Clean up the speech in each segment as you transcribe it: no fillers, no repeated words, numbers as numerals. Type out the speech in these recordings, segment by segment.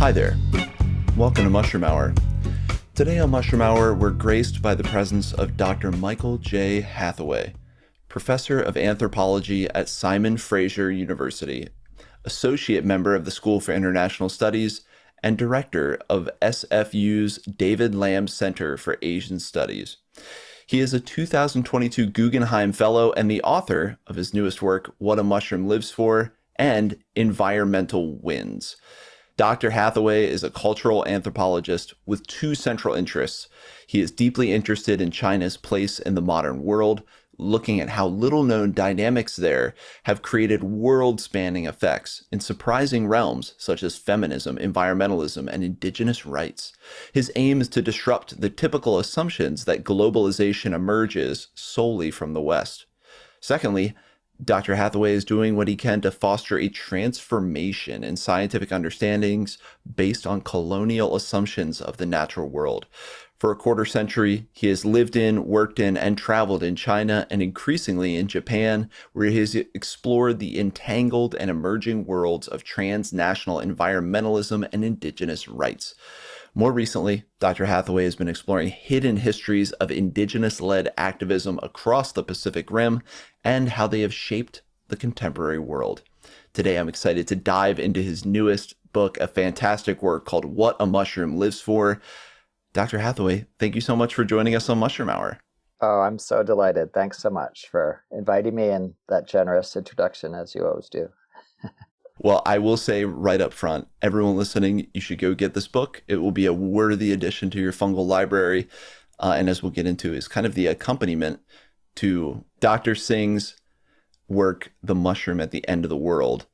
Hi there. Welcome to Mushroom Hour. Today on Mushroom Hour, we're graced by the presence of Dr. Michael J. Hathaway, professor of anthropology at Simon Fraser University, associate member of the School for International Studies, and director of SFU's David Lamb Center for Asian Studies. He is a 2022 Guggenheim Fellow and the author of his newest work, What a Mushroom Lives For, and Environmental Winds. Dr. Hathaway is a cultural anthropologist with two central interests. He is deeply interested in China's place in the modern world, looking at how little-known dynamics there have created world-spanning effects in surprising realms such as feminism, environmentalism, and indigenous rights. His aim is to disrupt the typical assumptions that globalization emerges solely from the West. Secondly, Dr. Hathaway is doing what he can to foster a transformation in scientific understandings based on colonial assumptions of the natural world. For a quarter century, he has lived in, worked in, and traveled in China and increasingly in Japan, where he has explored the entangled and emerging worlds of transnational environmentalism and indigenous rights. More recently, Dr. Hathaway has been exploring hidden histories of indigenous-led activism across the Pacific Rim and how they have shaped the contemporary world. Today, I'm excited to dive into his newest book, a fantastic work called What a Mushroom Lives For. Dr. Hathaway, thank you so much for joining us on Mushroom Hour. Oh, I'm so delighted. Thanks so much for inviting me and that generous introduction, as you always do. Well, I will say right up front, everyone listening, you should go get this book. It will be a worthy addition to your fungal library. And as we'll get into, is kind of the accompaniment to Dr. Singh's work, The Mushroom at the End of the World.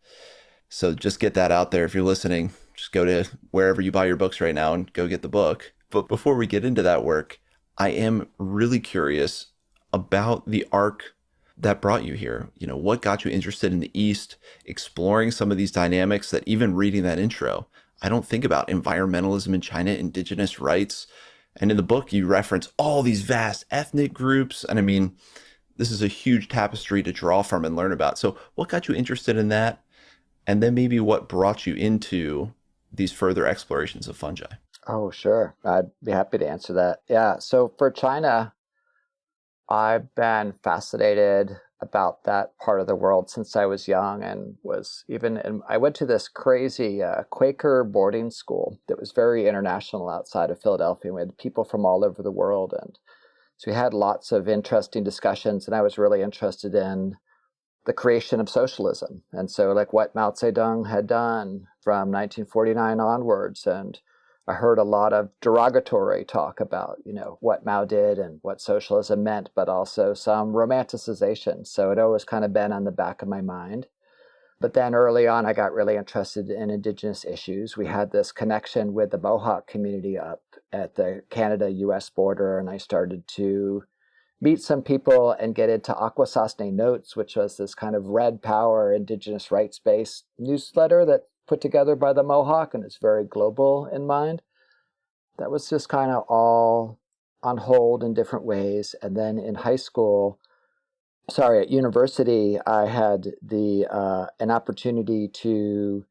So just get that out there. If you're listening, just go to wherever you buy your books right now and go get the book. But before we get into that work, I am really curious about the arc that brought you here. You know, what got you interested in the East, exploring some of these dynamics that even reading that intro, I don't think about environmentalism in China, indigenous rights. And in the book, you reference all these vast ethnic groups. And I mean, this is a huge tapestry to draw from and learn about. So what got you interested in that? And then maybe what brought you into these further explorations of fungi? Oh, sure. I'd be happy to answer that. Yeah. So for China, I've been fascinated about that part of the world since I was young and I went to this crazy Quaker boarding school that was very international outside of Philadelphia. We had people from all over the world. And so we had lots of interesting discussions, and I was really interested in the creation of socialism. And so like what Mao Zedong had done from 1949 onwards. And I heard a lot of derogatory talk about, what Mao did and what socialism meant, but also some romanticization. So it always kind of been on the back of my mind. But then early on, I got really interested in indigenous issues. We had this connection with the Mohawk community up at the Canada-US border, and I started to meet some people and get into Akwesasne Notes, which was this kind of Red Power, indigenous rights-based newsletter that put together by the Mohawk, and it's very global in mind. That was just kind of all on hold in different ways. And then in at university, I had an opportunity to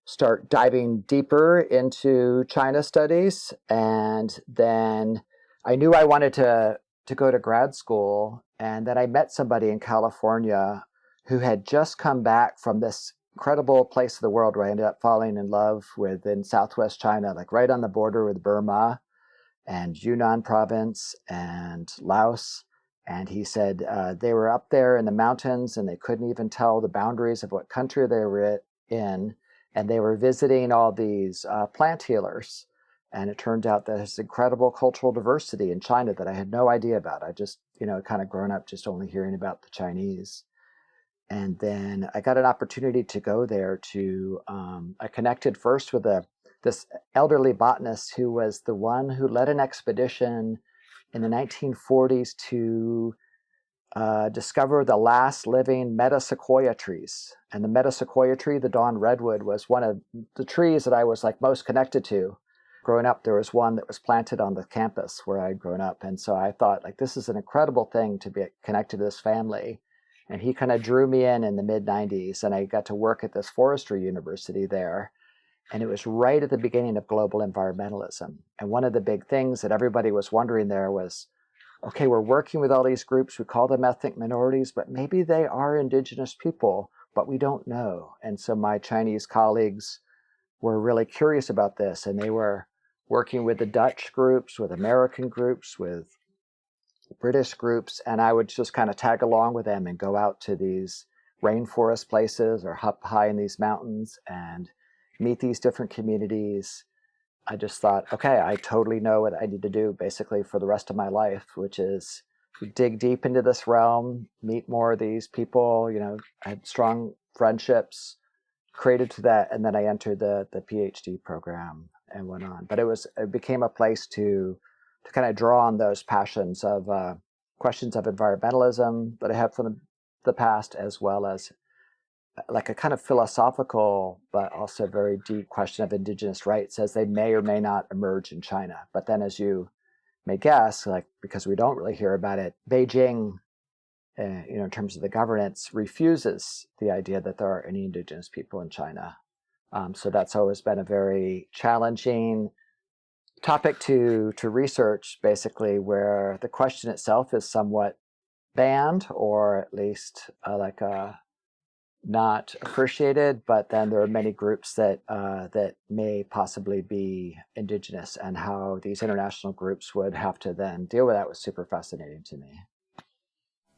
start diving deeper into China studies. And then I knew I wanted to go to grad school. And then I met somebody in California who had just come back from this incredible place of the world where I ended up falling in love with in Southwest China, like right on the border with Burma and Yunnan province and Laos. And he said they were up there in the mountains and they couldn't even tell the boundaries of what country they were in. And they were visiting all these plant healers. And it turned out that there's incredible cultural diversity in China that I had no idea about. I just, kind of grown up just only hearing about the Chinese. And then I got an opportunity to go there I connected first with this elderly botanist who was the one who led an expedition in the 1940s to discover the last living metasequoia trees. And the metasequoia tree, the dawn redwood, was one of the trees that I was like most connected to. Growing up, there was one that was planted on the campus where I'd grown up. And so I thought, like, this is an incredible thing to be connected to this family. And he kind of drew me in the mid-90s, and I got to work at this forestry university there. And it was right at the beginning of global environmentalism. And one of the big things that everybody was wondering there was, okay, we're working with all these groups, we call them ethnic minorities, but maybe they are indigenous people, but we don't know. And so my Chinese colleagues were really curious about this, and they were working with the Dutch groups, with American groups, with British groups, and I would just kind of tag along with them and go out to these rainforest places or up high in these mountains and meet these different communities. I just thought, okay, I totally know what I need to do basically for the rest of my life, which is dig deep into this realm, meet more of these people. I had strong friendships created to that, and then I entered the PhD program and went on. But it became a place to kind of draw on those passions of questions of environmentalism that I have from the past, as well as like a kind of philosophical but also very deep question of indigenous rights, as they may or may not emerge in China. But then, as you may guess, like, because we don't really hear about it, Beijing, in terms of the governance, refuses the idea that there are any indigenous people in China. So that's always been a very challenging topic to research, basically, where the question itself is somewhat banned, or at least not appreciated. But then there are many groups that may possibly be indigenous, and how these international groups would have to then deal with that was super fascinating to me.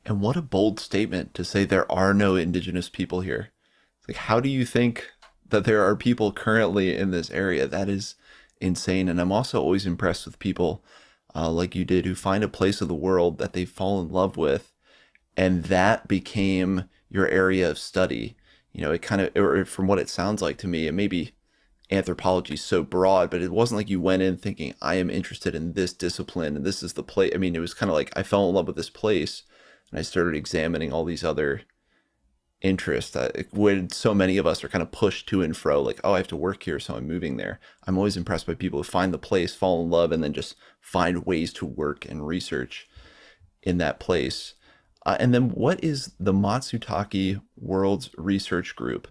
And what a bold statement to say there are no indigenous people here. Like, how do you think that there are people currently in this area? That is insane. And I'm also always impressed with people like you did, who find a place of the world that they fall in love with, and that became your area of study. It kind of, or from what it sounds like to me, it maybe anthropology is so broad, but it wasn't like you went in thinking, I am interested in this discipline and this is the place. I mean, it was kind of like I fell in love with this place and I started examining all these other interests. When so many of us are kind of pushed to and fro, like, oh, I have to work here, so I'm moving there. I'm always impressed by people who find the place, fall in love, and then just find ways to work and research in that place. And then what is the Matsutake World's Research Group?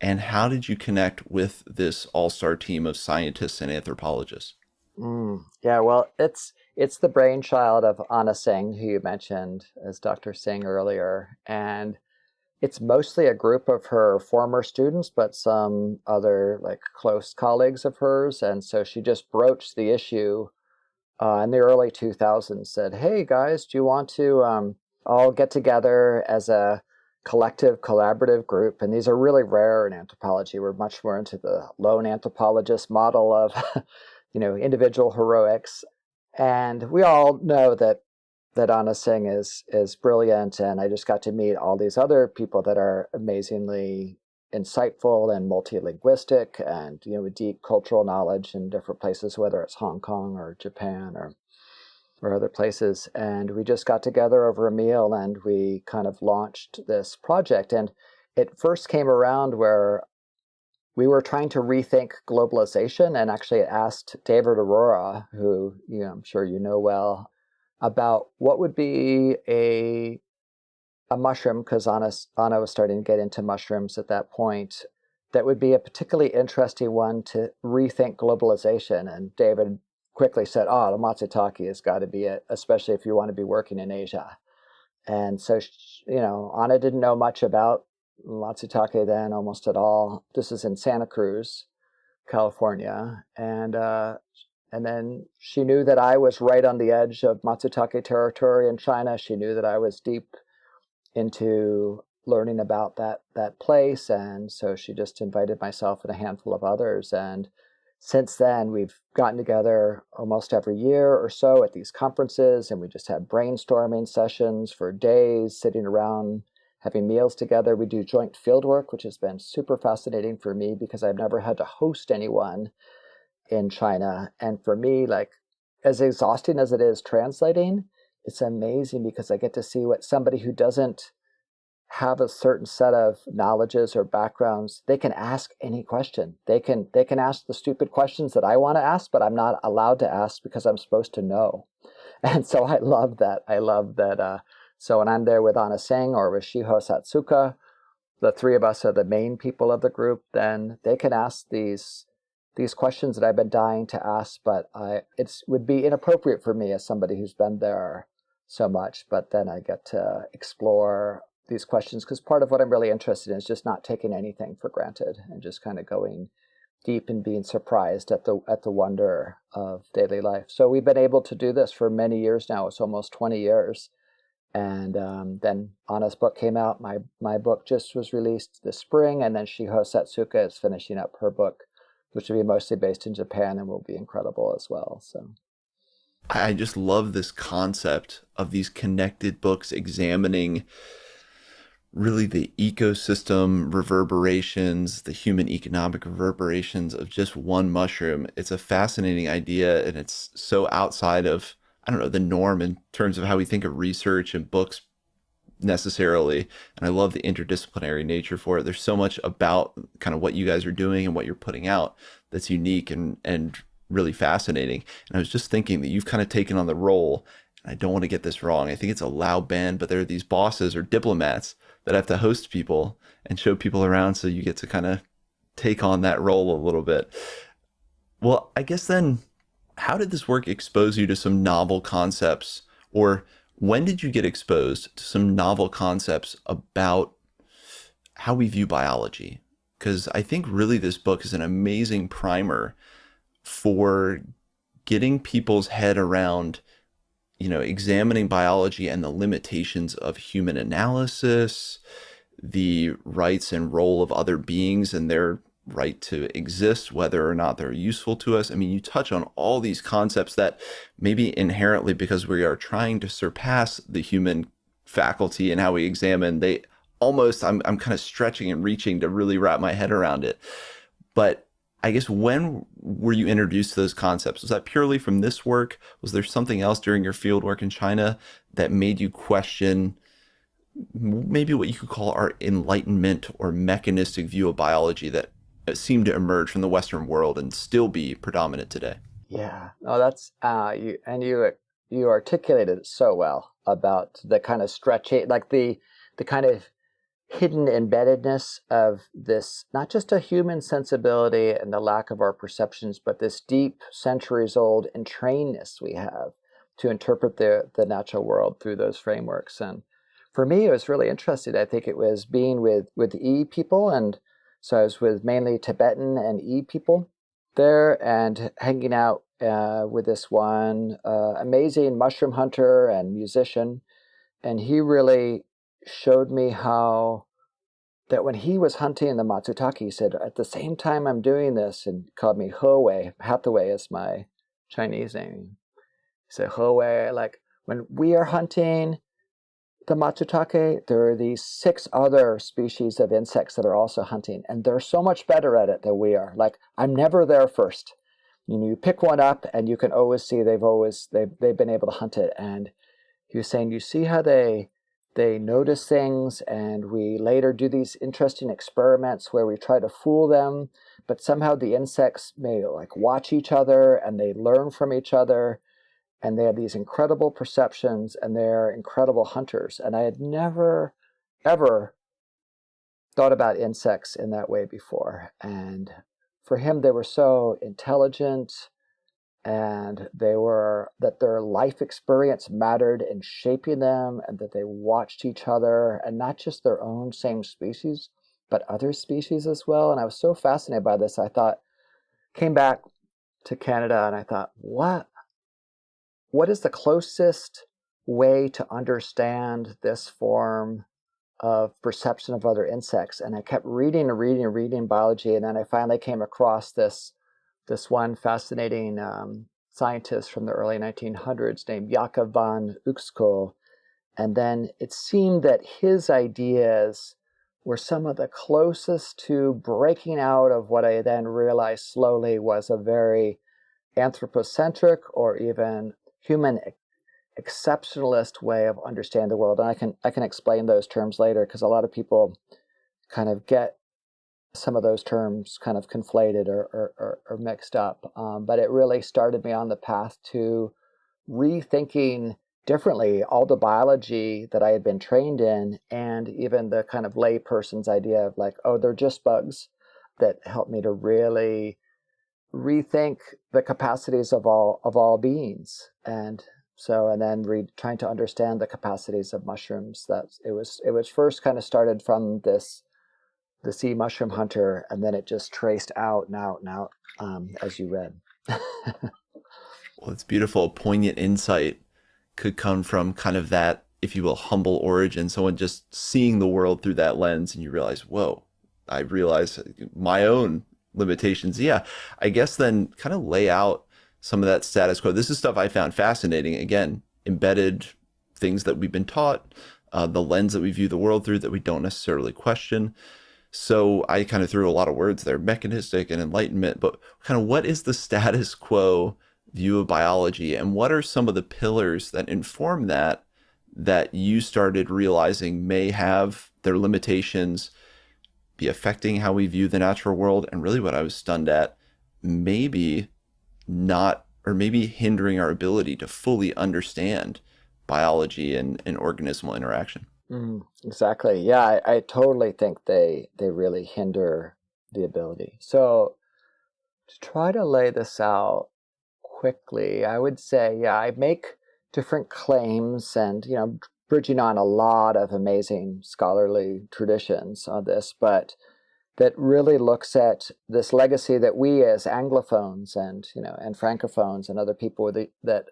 And how did you connect with this all-star team of scientists and anthropologists? Yeah, well, it's the brainchild of Anna Singh, who you mentioned as Dr. Singh earlier. And it's mostly a group of her former students, but some other like close colleagues of hers. And so she just broached the issue in the early 2000s, said, hey guys, do you want to all get together as a collective collaborative group? And these are really rare in anthropology. We're much more into the lone anthropologist model of individual heroics. And we all know that Anna Singh is brilliant, and I just got to meet all these other people that are amazingly insightful and multilinguistic, and with deep cultural knowledge in different places, whether it's Hong Kong or Japan or other places. And we just got together over a meal, and we kind of launched this project. And it first came around where we were trying to rethink globalization, and actually asked David Aurora, who I'm sure you know well, about what would be a mushroom, because Anna was starting to get into mushrooms at that point, that would be a particularly interesting one to rethink globalization. And David quickly said, oh, the matsutake has got to be it, especially if you want to be working in Asia. And so, Anna didn't know much about matsutake then, almost at all. This is in Santa Cruz, California. And then she knew that I was right on the edge of matsutake territory in China. She knew that I was deep into learning about that place. And so she just invited myself and a handful of others. And since then, we've gotten together almost every year or so at these conferences, and we just have brainstorming sessions for days, sitting around, having meals together. We do joint field work, which has been super fascinating for me because I've never had to host anyone in China. And for me, like, as exhausting as it is translating, it's amazing because I get to see what somebody who doesn't have a certain set of knowledges or backgrounds, they can ask any question. They can ask the stupid questions that I want to ask, but I'm not allowed to ask because I'm supposed to know. And so I love that. So when I'm there with Anna Singh or with Shiho Satsuka, the three of us are the main people of the group, then they can ask these these questions that I've been dying to ask, but it would be inappropriate for me as somebody who's been there so much. But then I get to explore these questions because part of what I'm really interested in is just not taking anything for granted and just kind of going deep and being surprised at the wonder of daily life. So we've been able to do this for many years now. It's almost 20 years. And then Anna's book came out. My book just was released this spring, and then Shiho Setsuka is finishing up her book, which will be mostly based in Japan and will be incredible as well. So I just love this concept of these connected books examining really the ecosystem reverberations, the human economic reverberations of just one mushroom. It's a fascinating idea, and it's so outside of, I don't know, the norm in terms of how we think of research and books necessarily. And I love the interdisciplinary nature for it. There's so much about kind of what you guys are doing and what you're putting out that's unique and really fascinating. And I was just thinking that you've kind of taken on the role, and I don't want to get this wrong, I think it's a loud band, but there are these bosses or diplomats that have to host people and show people around, so you get to kind of take on that role a little bit. Well, I guess then, how did this work expose you to some novel concepts, or when did you get exposed to some novel concepts about how we view biology? Because I think really this book is an amazing primer for getting people's head around, examining biology and the limitations of human analysis, the rights and role of other beings and their right to exist, whether or not they're useful to us. I mean, you touch on all these concepts that maybe inherently, because we are trying to surpass the human faculty and how we examine, they almost, I'm kind of stretching and reaching to really wrap my head around it. But I guess, when were you introduced to those concepts? Was that purely from this work? Was there something else during your field work in China that made you question maybe what you could call our enlightenment or mechanistic view of biology that seemed to emerge from the Western world and still be predominant today? yeah, no, that's you articulated it so well about the kind of stretching, like the kind of hidden embeddedness of this, not just a human sensibility and the lack of our perceptions, but this deep, centuries-old entrainedness we have to interpret the natural world through those frameworks. And for me, it was really interesting. I think it was being with E people, and so I was with mainly Tibetan and E people there, and hanging out with this one amazing mushroom hunter and musician, and he really showed me how that when he was hunting the Matsutake, he said, at the same time I'm doing this, and called me Hathaway is my Chinese name. He said, Hathaway, like when we are hunting the Matsutake, there are these 6 other species of insects that are also hunting, and they're so much better at it than we are. Like, I'm never there first. You pick one up and you can always see they've been able to hunt it. And he was saying, you see how they notice things, and we later do these interesting experiments where we try to fool them, but somehow the insects may like watch each other and they learn from each other, and they have these incredible perceptions, and they're incredible hunters. And I had never, ever thought about insects in that way before. And for him, they were so intelligent, and that their life experience mattered in shaping them, and that they watched each other, and not just their own same species, but other species as well. And I was so fascinated by this. Came back to Canada, and I thought, what is the closest way to understand this form of perception of other insects? And I kept reading and reading and reading biology, and then I finally came across this one fascinating scientist from the early 1900s named Jacob van Uxkol. And then it seemed that his ideas were some of the closest to breaking out of what I then realized slowly was a very anthropocentric or even human exceptionalist way of understanding the world. And I can explain those terms later, because a lot of people kind of get some of those terms kind of conflated or mixed up. But it really started me on the path to rethinking differently all the biology that I had been trained in, and even the kind of lay person's idea of like, oh, they're just bugs, that helped me to really rethink the capacities of all beings. And so, and then trying to understand the capacities of mushrooms. That it was first kind of started from the sea mushroom hunter, and then it just traced out and out and out, as you read. Well, it's beautiful. Poignant insight could come from kind of that, if you will, humble origin. Someone just seeing the world through that lens, and you realize, whoa, I realize my own limitations. Yeah, I guess then kind of lay out some of that status quo. This is stuff I found fascinating. Again, embedded things that we've been taught, the lens that we view the world through that we don't necessarily question. So I kind of threw a lot of words there, mechanistic and enlightenment, but kind of what is the status quo view of biology, and what are some of the pillars that inform that you started realizing may have their limitations, be affecting how we view the natural world, and really what I was stunned at, maybe not, or maybe hindering our ability to fully understand biology and organismal interaction. Exactly. Yeah, I totally think they really hinder the ability. So to try to lay this out quickly, I would say, yeah, I make different claims and, bridging on a lot of amazing scholarly traditions on this, but that really looks at this legacy that we as Anglophones and Francophones and other people that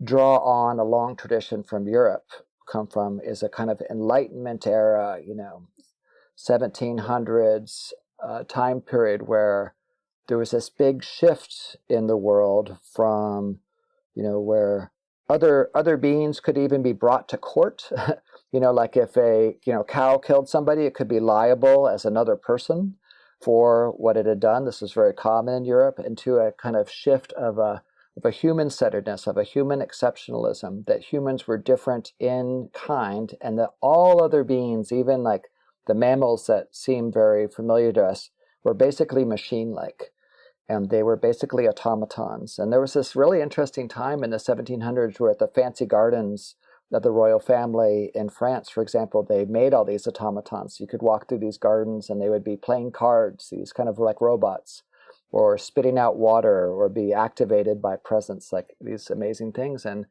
draw on a long tradition from Europe come from, is a kind of Enlightenment era, 1700s time period where there was this big shift in the world from, where other beings could even be brought to court. Like if a cow killed somebody, it could be liable as another person for what it had done. This was very common in Europe, into a kind of shift of a human-centeredness, of a human exceptionalism, that humans were different in kind, and that all other beings, even like the mammals that seem very familiar to us, were basically machine-like. And they were basically automatons. And there was this really interesting time in the 1700s where at the fancy gardens of the royal family in France, for example, they made all these automatons. You could walk through these gardens and they would be playing cards, these kind of like robots, or spitting out water, or be activated by presence, like these amazing things. And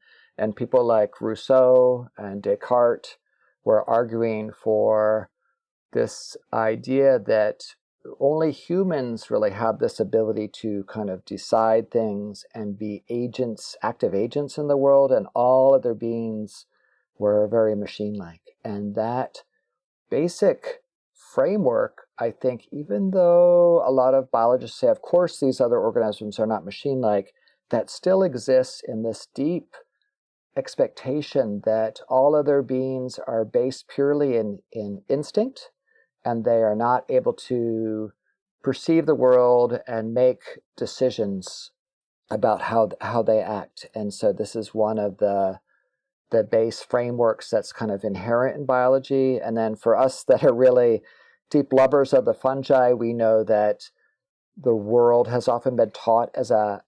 people like Rousseau and Descartes were arguing for this idea that only humans really have this ability to kind of decide things and be agents, active agents in the world, and all other beings were very machine-like. And that basic framework, I think, even though a lot of biologists say, of course, these other organisms are not machine-like, that still exists in this deep expectation that all other beings are based purely in instinct, and they are not able to perceive the world and make decisions about how they act. And so this is one of the base frameworks that's kind of inherent in biology. And then for us that are really deep lovers of the fungi, we know that the world has often been taught as a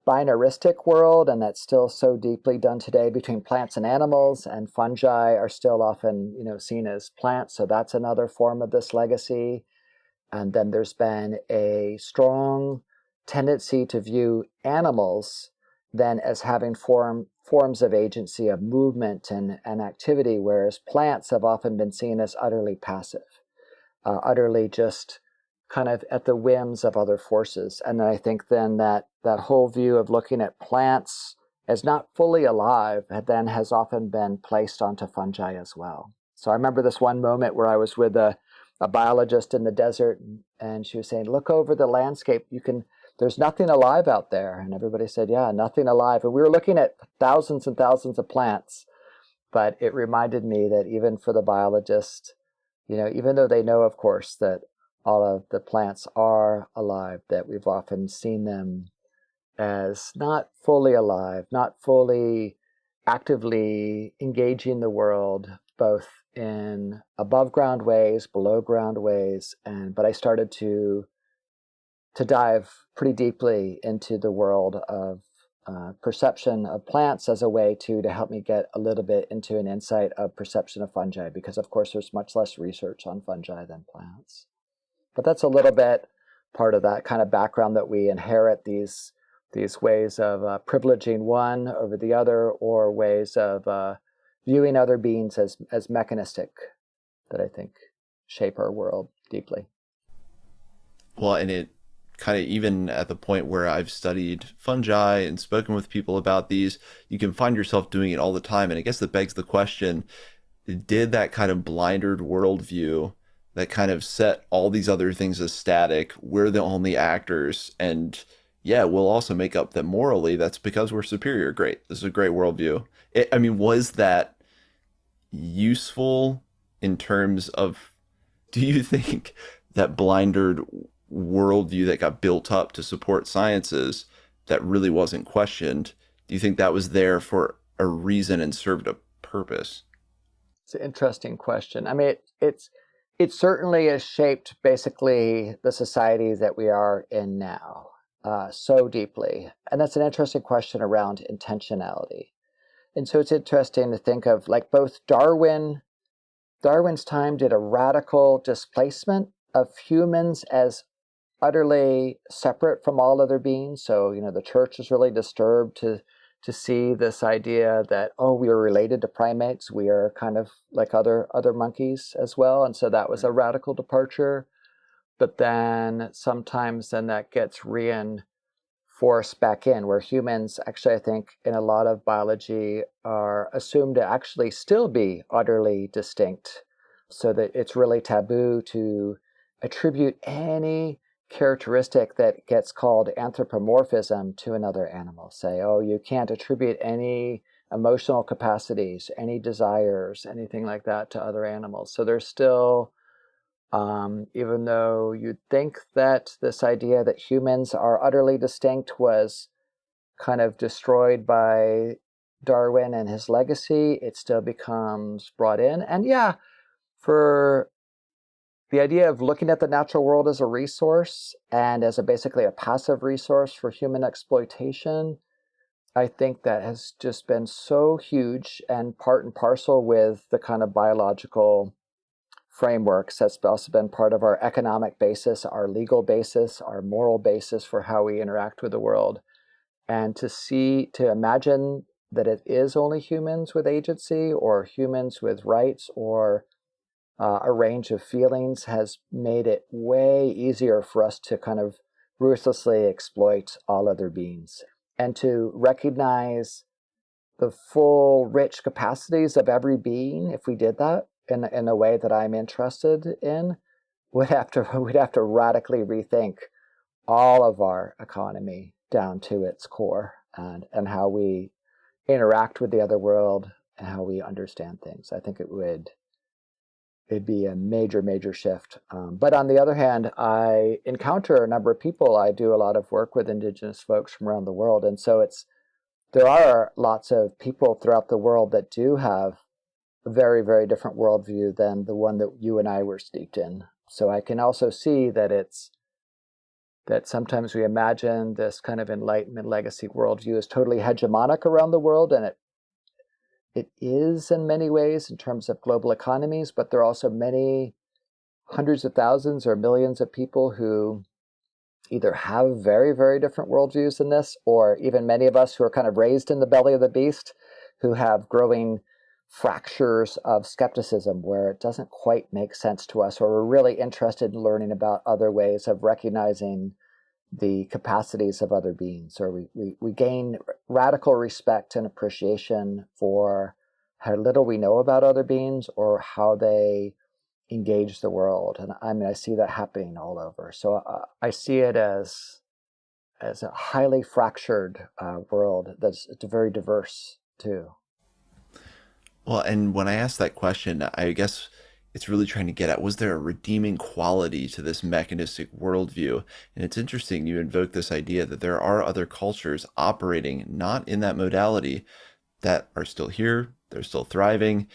binaristic world, and that's still so deeply done today between plants and animals, and fungi are still often seen as plants. So that's another form of this legacy. And then there's been a strong tendency to view animals then as having forms of agency, of movement and activity, whereas plants have often been seen as utterly passive, utterly just kind of at the whims of other forces. And I think then that whole view of looking at plants as not fully alive then has often been placed onto fungi as well. So I remember this one moment where I was with a biologist in the desert, and she was saying, look over the landscape, there's nothing alive out there. And everybody said, yeah, nothing alive. And we were looking at thousands and thousands of plants, but it reminded me that even for the biologist, even though they know, of course, that all of the plants are alive, that we've often seen them as not fully alive, not fully actively engaging the world, both in above ground ways, below ground ways. But I started to dive pretty deeply into the world of perception of plants as a way to help me get a little bit into an insight of perception of fungi, because of course there's much less research on fungi than plants. But that's a little bit part of that kind of background that we inherit these ways of privileging one over the other, or ways of viewing other beings as mechanistic, that I think shape our world deeply. Well, and it kind of, even at the point where I've studied fungi and spoken with people about these, you can find yourself doing it all the time. And I guess that begs the question, did that kind of blindered worldview that kind of set all these other things as static, we're the only actors, and yeah, we'll also make up that morally that's because we're superior. Great. This is a great worldview. I mean, was that useful in terms of, do you think that blindered worldview that got built up to support sciences that really wasn't questioned, do you think that was there for a reason and served a purpose? It's an interesting question. I mean, it certainly has shaped basically the society that we are in now so deeply. And that's an interesting question around intentionality. And so it's interesting to think of, like, both Darwin's time did a radical displacement of humans as utterly separate from all other beings. So, the church is really disturbed to see this idea that, oh, we are related to primates. We are kind of like other monkeys as well. And so that was a radical departure. But then sometimes that gets reinforced back in, where humans actually, I think, in a lot of biology are assumed to actually still be utterly distinct, so that it's really taboo to attribute any characteristic that gets called anthropomorphism to another animal. Say, oh, you can't attribute any emotional capacities, any desires, anything like that to other animals. So there's still, even though you'd think that this idea that humans are utterly distinct was kind of destroyed by Darwin and his legacy, it still becomes brought in. And yeah, for the idea of looking at the natural world as a resource and as basically a passive resource for human exploitation, I think that has just been so huge and part and parcel with the kind of biological frameworks that's also been part of our economic basis, our legal basis, our moral basis for how we interact with the world. And to imagine that it is only humans with agency, or humans with rights, or a range of feelings, has made it way easier for us to kind of ruthlessly exploit all other beings. And to recognize the full, rich capacities of every being, if we did that in a way that I'm interested in, we'd have to radically rethink all of our economy down to its core, and how we interact with the other world and how we understand things. I think it'd be a major, major shift. But on the other hand, I encounter a number of people. I do a lot of work with Indigenous folks from around the world. And so there are lots of people throughout the world that do have a very, very different worldview than the one that you and I were steeped in. So I can also see that sometimes we imagine this kind of Enlightenment legacy worldview is totally hegemonic around the world, and it is in many ways in terms of global economies, but there are also many hundreds of thousands or millions of people who either have very, very different worldviews than this, or even many of us who are kind of raised in the belly of the beast, who have growing fractures of skepticism where it doesn't quite make sense to us, or we're really interested in learning about other ways of recognizing the capacities of other beings, or we gain radical respect and appreciation for how little we know about other beings or how they engage the world. And I mean, I see that happening all over. So I see it as a highly fractured world that's very diverse too. Well, and when I asked that question, I guess it's really trying to get at, was there a redeeming quality to this mechanistic worldview? And it's interesting you invoke this idea that there are other cultures operating not in that modality that are still here, they're still thriving.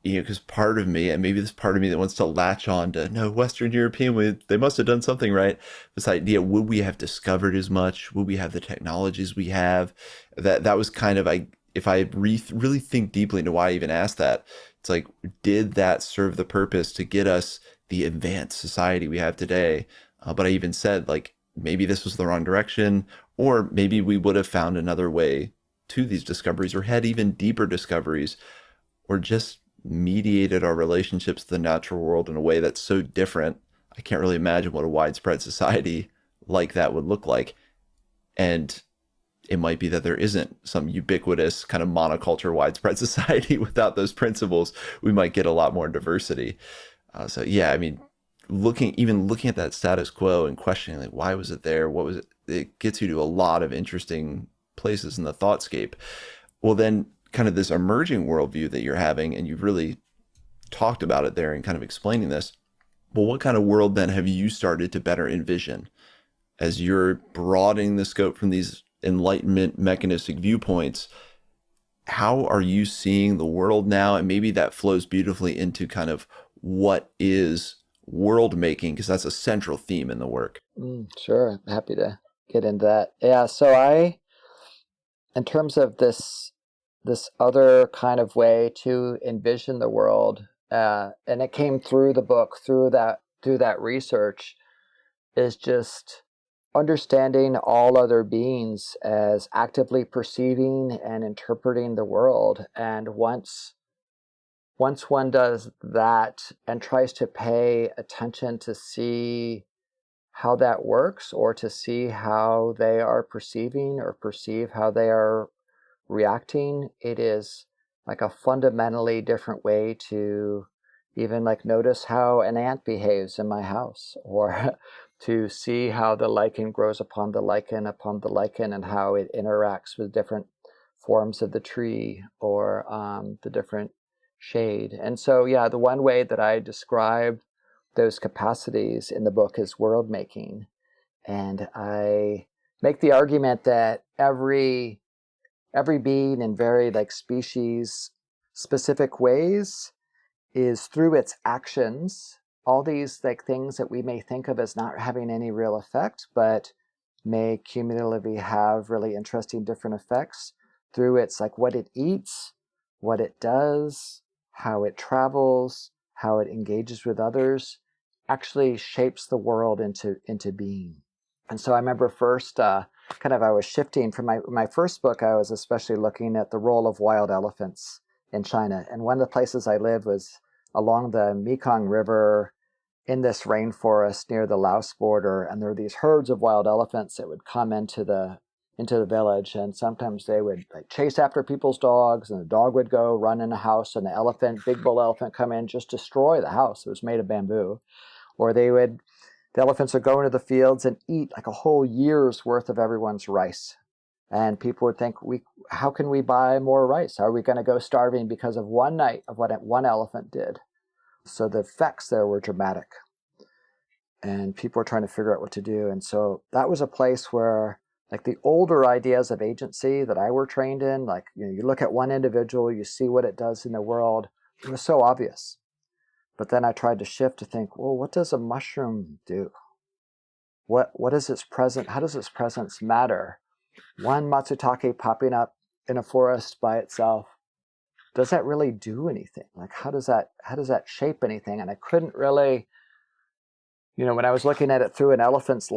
Because part of me, and maybe this part of me that wants to latch on to, no, Western European, they must have done something right. This idea, would we have discovered as much? Would we have the technologies we have? That was kind of, if I really think deeply into why I even asked that, it's like, did that serve the purpose to get us the advanced society we have today? But I even said, like, maybe this was the wrong direction, or maybe we would have found another way to these discoveries or had even deeper discoveries, or just mediated our relationships to the natural world in a way that's so different. I can't really imagine what a widespread society like that would look like. And it might be that there isn't some ubiquitous kind of monoculture widespread society without those principles. We might get a lot more diversity. So yeah, I mean, looking at that status quo and questioning, like, why was it there? What was it? It gets you to a lot of interesting places in the thoughtscape. Well, then kind of this emerging worldview that you're having, and you've really talked about it there and kind of explaining this. Well, what kind of world then have you started to better envision as you're broadening the scope from these Enlightenment mechanistic viewpoints? How are you seeing the world now? And maybe that flows beautifully into kind of what is world making, because that's a central theme in the work. Sure, I'm happy to get into that. Yeah, so in terms of this other kind of way to envision the world, and it came through the book, through that research, is just understanding all other beings as actively perceiving and interpreting the world. And once one does that and tries to pay attention to see how that works, or to see how they are perceiving or perceive how they are reacting, it is like a fundamentally different way to even like notice how an ant behaves in my house, or to see how the lichen grows upon the lichen and how it interacts with different forms of the tree, or the different shade. And so, yeah, the one way that I describe those capacities in the book is world making. And I make the argument that every being in very like species specific ways is through its actions, all these like things that we may think of as not having any real effect, but may cumulatively have really interesting different effects through its like what it eats, what it does, how it travels, how it engages with others, actually shapes the world into being. And so I remember first I was shifting from my first book. I was especially looking at the role of wild elephants in China. And one of the places I lived was along the Mekong River in this rainforest near the Laos border. And there were these herds of wild elephants that would come into the village. And sometimes they would like chase after people's dogs, and the dog would go run in a house, and the big bull elephant, come in, just destroy the house. It was made of bamboo. Or the elephants would go into the fields and eat like a whole year's worth of everyone's rice. And people would think, how can we buy more rice? Are we going to go starving because of one night of what one elephant did? So the effects there were dramatic. And people were trying to figure out what to do. And so that was a place where like the older ideas of agency that I were trained in, like, you look at one individual, you see what it does in the world. It was so obvious. But then I tried to shift to think, well, what does a mushroom do? What is its presence? How does its presence matter? One matsutake popping up in a forest by itself, does that really do anything? Like, how does that shape anything? And I couldn't really, when I was looking at it through an elephant's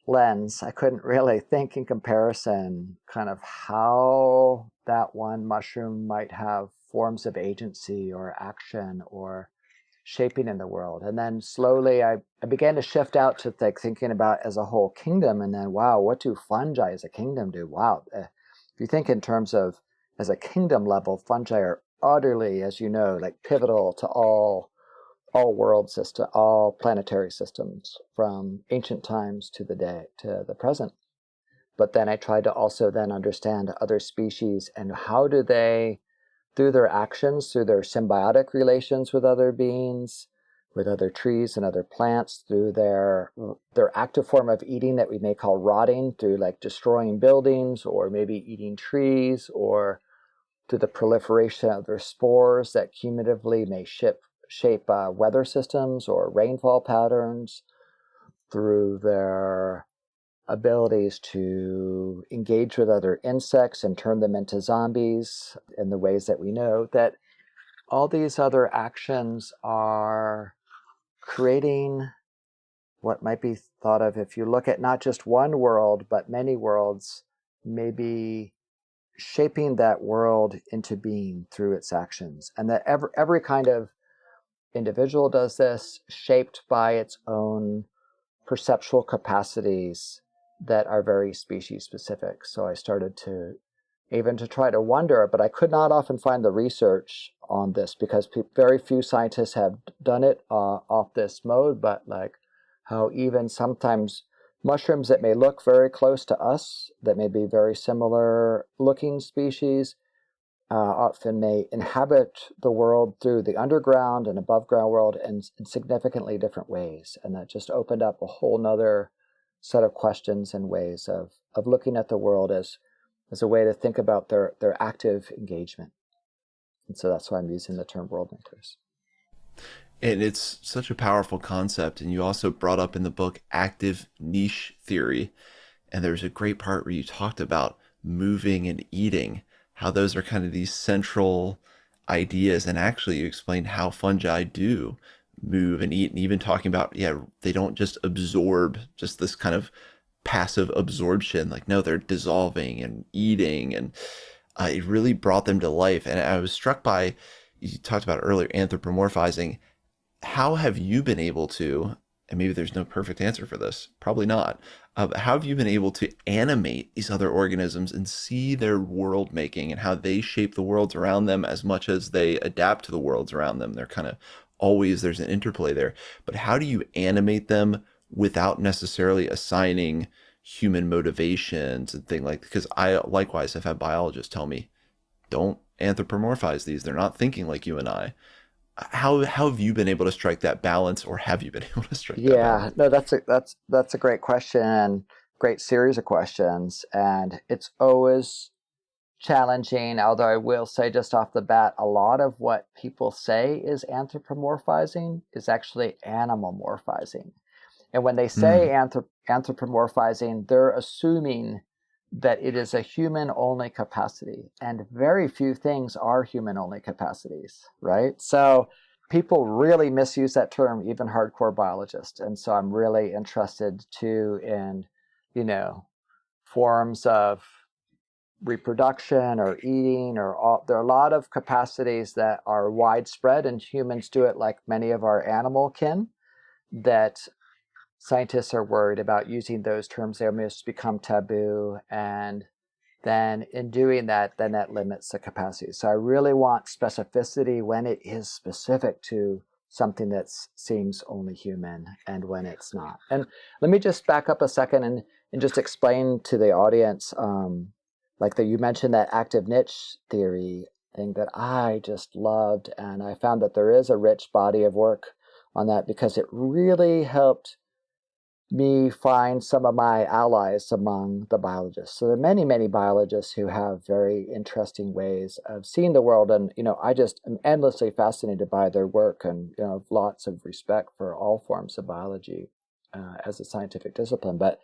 lens, I couldn't really think in comparison kind of how that one mushroom might have forms of agency or action or shaping in the world. And then slowly I began to shift out to thinking about as a whole kingdom. And then, wow, what do fungi as a kingdom do? Wow. If you think in terms of as a kingdom level, fungi are utterly, as you know, like pivotal to all world system, all planetary systems from ancient times to the present. But then I tried to also then understand other species and how do they, through their actions, through their symbiotic relations with other beings, with other trees and other plants, through their active form of eating that we may call rotting, through like destroying buildings or maybe eating trees, or through the proliferation of their spores that cumulatively may shape weather systems or rainfall patterns, through their abilities to engage with other insects and turn them into zombies in the ways that we know, that all these other actions are creating what might be thought of if you look at not just one world, but many worlds, maybe shaping that world into being through its actions. And that every kind of individual does this, shaped by its own perceptual capacities that are very species specific. So I started to even to try to wonder, but I could not often find the research on this because very few scientists have done it off this mode, but like how even sometimes mushrooms that may look very close to us, that may be very similar looking species, often may inhabit the world through the underground and above ground world in significantly different ways. And that just opened up a whole nother set of questions and ways of looking at the world as a way to think about their active engagement. And so that's why I'm using the term world makers. And it's such a powerful concept. And you also brought up in the book active niche theory. And there's a great part where you talked about moving and eating, how those are kind of these central ideas. And actually, you explained how fungi do move and eat, and even talking about, yeah, they don't just absorb, just this kind of passive absorption. Like, no, they're dissolving and eating. And it really brought them to life. And I was struck by, you talked about earlier, anthropomorphizing. How have you been able to, and maybe there's no perfect answer for this, probably not, how have you been able to animate these other organisms and see their world making and how they shape the worlds around them as much as they adapt to the worlds around them? They're kind of always, there's an interplay there. But how do you animate them without necessarily assigning human motivations and things like, because I likewise have had biologists tell me, don't anthropomorphize these. They're not thinking like you and I. How have you been able to strike that balance, or have you been able to strike that balance? Yeah, no, that's a great question and great series of questions. And it's always challenging, although I will say just off the bat, a lot of what people say is anthropomorphizing is actually animalmorphizing. And when they say Mm. anthropomorphizing, they're assuming that it is a human only capacity. And very few things are human only capacities, right? So people really misuse that term, even hardcore biologists. And so I'm really interested too in, forms of reproduction or eating there are a lot of capacities that are widespread, and humans do it like many of our animal kin, that scientists are worried about using those terms. They almost become taboo, and then in doing that, then that limits the capacity. So I really want specificity when it is specific to something that seems only human and when it's not. And let me just back up a second and just explain to the audience, like that you mentioned that active niche theory thing that I just loved. And I found that there is a rich body of work on that because it really helped me find some of my allies among the biologists. So there are many, many biologists who have very interesting ways of seeing the world. And, I just am endlessly fascinated by their work and, lots of respect for all forms of biology as a scientific discipline. But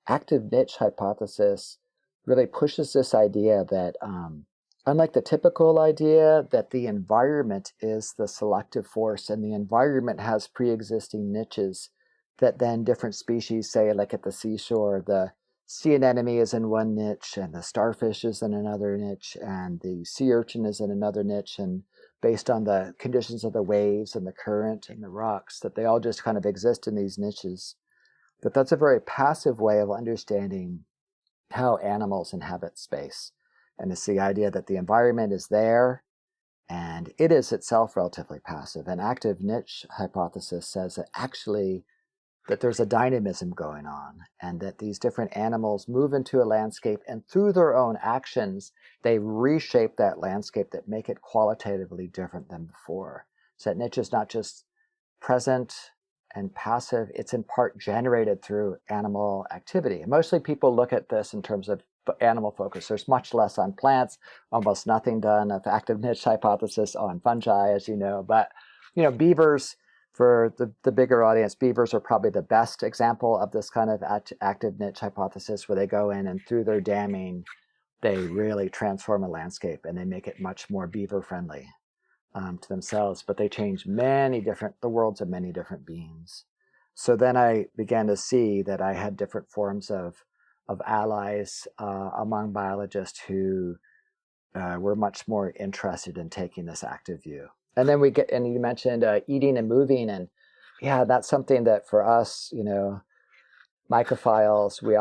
active niche hypothesis really pushes this idea that unlike the typical idea that the environment is the selective force and the environment has pre-existing niches that then different species, say like at the seashore, the sea anemone is in one niche and the starfish is in another niche and the sea urchin is in another niche, and based on the conditions of the waves and the current and the rocks, that they all just kind of exist in these niches. But that's a very passive way of understanding how animals inhabit space. And it's the idea that the environment is there and it is itself relatively passive. An active niche hypothesis says that actually that there's a dynamism going on and that these different animals move into a landscape and through their own actions, they reshape that landscape that make it qualitatively different than before. So that niche is not just present and passive, it's in part generated through animal activity. And mostly people look at this in terms of animal focus. There's much less on plants, almost nothing done of active niche hypothesis on fungi, as you know. But, beavers, for the bigger audience, beavers are probably the best example of this kind of active niche hypothesis, where they go in and through their damming, they really transform a landscape and they make it much more beaver friendly to themselves, but they change the worlds of many different beings. So then I began to see that I had different forms of allies among biologists who were much more interested in taking this active view. And then and you mentioned eating and moving, and yeah, that's something that for us, microphiles, we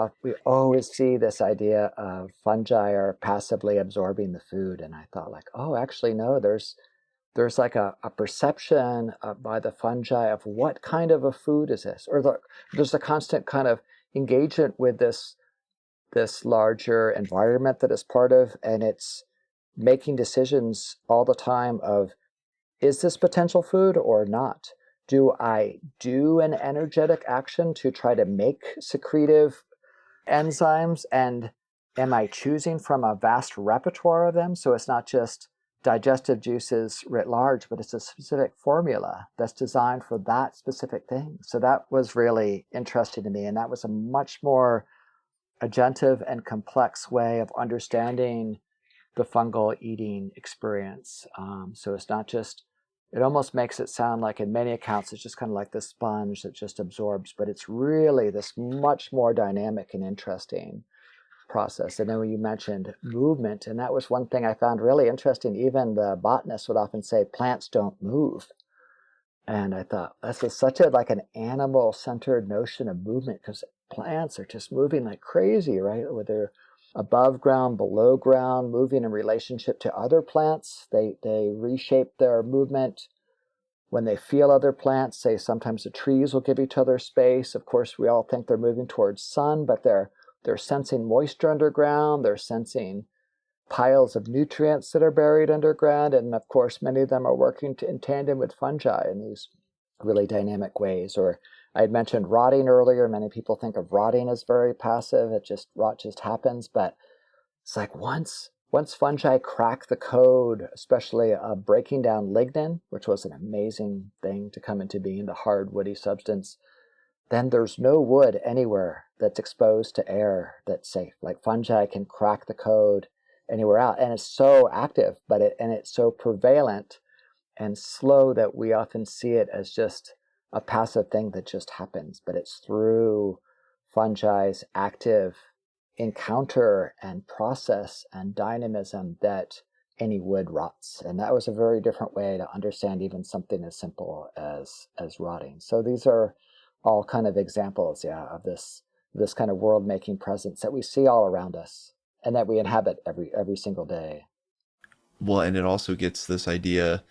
always see this idea of fungi are passively absorbing the food, and I thought like, oh, actually no, there's like a perception by the fungi of what kind of a food is this, or there's a constant kind of engagement with this larger environment that it's part of, and it's making decisions all the time of, is this potential food or not? Do I do an energetic action to try to make secretive enzymes, and am I choosing from a vast repertoire of them? So it's not just digestive juices writ large, but it's a specific formula that's designed for that specific thing. So that was really interesting to me, and that was a much more agentive and complex way of understanding the fungal eating experience. So it's not just, it almost makes it sound like in many accounts it's just kind of like this sponge that just absorbs, but it's really this much more dynamic and interesting process. And then when you mentioned movement, and that was one thing I found really interesting, even the botanists would often say plants don't move. And I thought that's such a like an animal centered notion of movement, because plants are just moving like crazy, right? Whether above ground, below ground, moving in relationship to other plants. They reshape their movement when they feel other plants. Say sometimes the trees will give each other space. Of course, we all think they're moving towards sun, but they're sensing moisture underground. They're sensing piles of nutrients that are buried underground. And of course, many of them are working in tandem with fungi in these really dynamic ways. Or I had mentioned rotting earlier. Many people think of rotting as very passive. Rot just happens. But it's like once fungi crack the code, especially breaking down lignin, which was an amazing thing to come into being, the hard woody substance, then there's no wood anywhere that's exposed to air that's safe. Like fungi can crack the code anywhere out, and it's so active, and it's so prevalent and slow that we often see it as just a passive thing that just happens. But it's through fungi's active encounter and process and dynamism that any wood rots. And that was a very different way to understand even something as simple as rotting. So these are all kind of examples, of this kind of world-making presence that we see all around us and that we inhabit every single day. Well, and it also gets this idea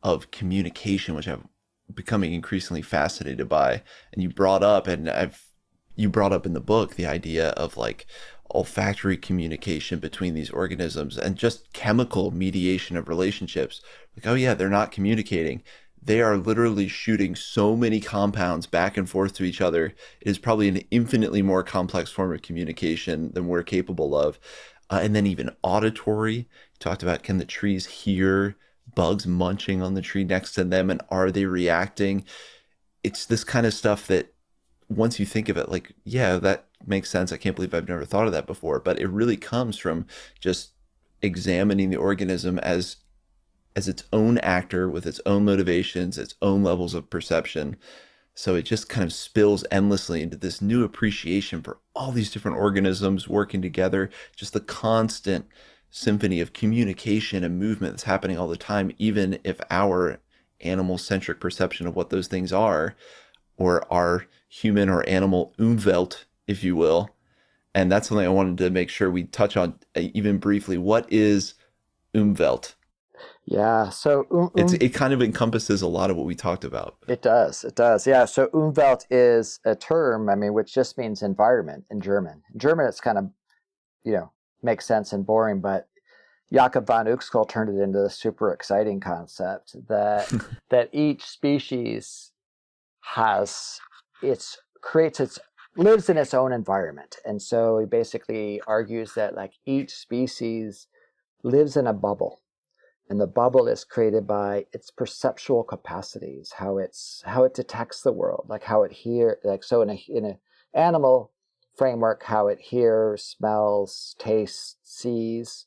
of communication, which I'm becoming increasingly fascinated by. And you brought up in the book the idea of like olfactory communication between these organisms and just chemical mediation of relationships. Like, oh yeah, they're not communicating. They are literally shooting so many compounds back and forth to each other. It is probably an infinitely more complex form of communication than we're capable of. And then even auditory. You talked about, can the trees hear bugs munching on the tree next to them, and are they reacting? It's this kind of stuff that once you think of it, like, yeah, that makes sense. I can't believe I've never thought of that before. But it really comes from just examining the organism as its own actor with its own motivations, its own levels of perception. So it just kind of spills endlessly into this new appreciation for all these different organisms working together, just the constant symphony of communication and movement that's happening all the time, even if our animal centric perception of what those things are, or our human or animal umwelt, if you will. And that's something I wanted to make sure we touch on even briefly. What is umwelt? Yeah. So It kind of encompasses a lot of what we talked about. it does. It does. Yeah. So Umwelt is a term, I mean, which just means environment in German. In German, it's kind of, makes sense and boring, but Jakob von Uexküll turned it into a super exciting concept that each species has lives in its own environment. And so he basically argues that like each species lives in a bubble, and the bubble is created by its perceptual capacities, how it detects the world, like how it hears, like so in a animal framework, how it hears, smells, tastes, sees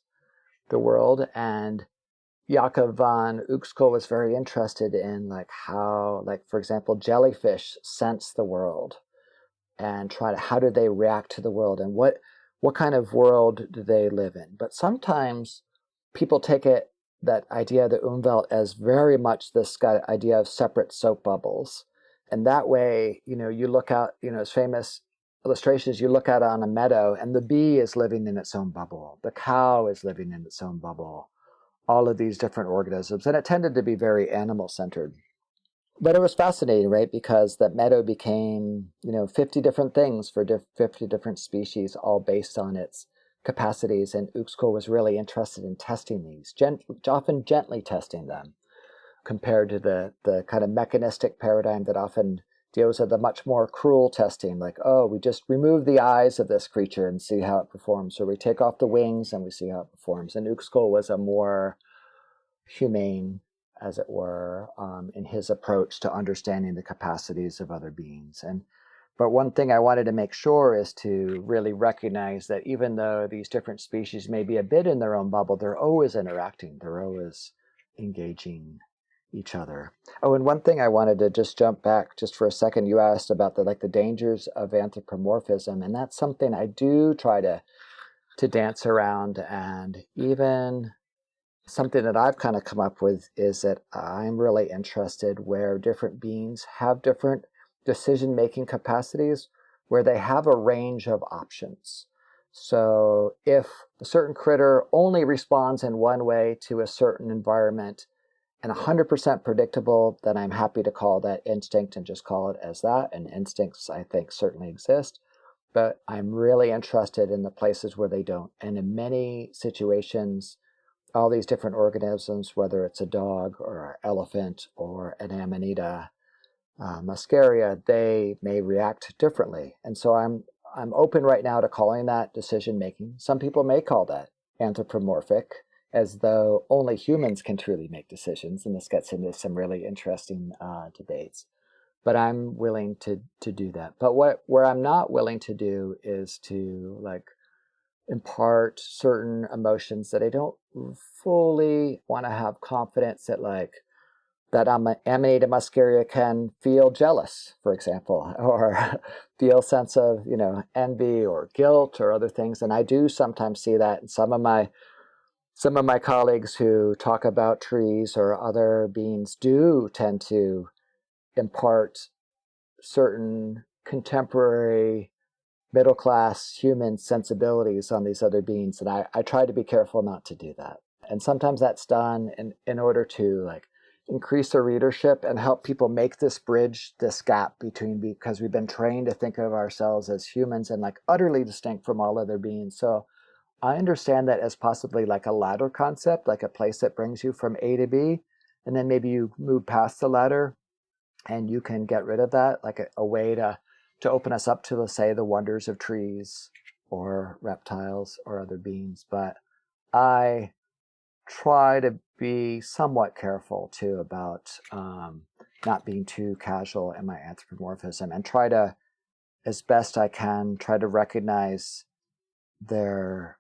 the world. And Jakob von Uexküll was very interested in like how, like for example, jellyfish sense the world and try to how do they react to the world and what kind of world do they live in. But sometimes people take it that idea of the Umwelt as very much this idea of separate soap bubbles, and that way, you look out, as famous illustrations, you look out on a meadow, and the bee is living in its own bubble, the cow is living in its own bubble, all of these different organisms, and it tended to be very animal centered. But it was fascinating, right? Because that meadow became, 50 different things for 50 different species, all based on its capacities. And Uexküll was really interested in testing these, often gently testing them, compared to the kind of mechanistic paradigm that often deals with the much more cruel testing, like, oh, we just remove the eyes of this creature and see how it performs, or we take off the wings and we see how it performs. And Uexküll was a more humane, as it were, in his approach to understanding the capacities of other beings. But one thing I wanted to make sure is to really recognize that even though these different species may be a bit in their own bubble, they're always interacting, they're always engaging each other. Oh, and one thing I wanted to just jump back just for a second, you asked about the dangers of anthropomorphism, and that's something I do try to dance around. And even something that I've kind of come up with is that I'm really interested where different beings have different decision-making capacities, where they have a range of options. So if a certain critter only responds in one way to a certain environment and 100% predictable, then I'm happy to call that instinct and just call it as that. And instincts, I think, certainly exist. But I'm really interested in the places where they don't. And in many situations, all these different organisms, whether it's a dog or an elephant or an Amanita muscaria, they may react differently. And so I'm open right now to calling that decision making. Some people may call that anthropomorphic, as though only humans can truly make decisions, and this gets into some really interesting debates. But I'm willing to do that. But where I'm not willing to do is to impart certain emotions that I don't fully want to have confidence that Amanita muscaria can feel jealous, for example, or feel a sense of, envy or guilt or other things. And I do sometimes see that in some of my colleagues who talk about trees or other beings do tend to impart certain contemporary middle-class human sensibilities on these other beings. And I try to be careful not to do that. And sometimes that's done in order to increase their readership and help people make this bridge, this gap between, because we've been trained to think of ourselves as humans and utterly distinct from all other beings. So I understand that as possibly a ladder concept, like a place that brings you from A to B, and then maybe you move past the ladder and you can get rid of that, like a way to open us up to, let's say, the wonders of trees or reptiles or other beings. But I try to be somewhat careful too about not being too casual in my anthropomorphism, and try to, as best I can, try to recognize their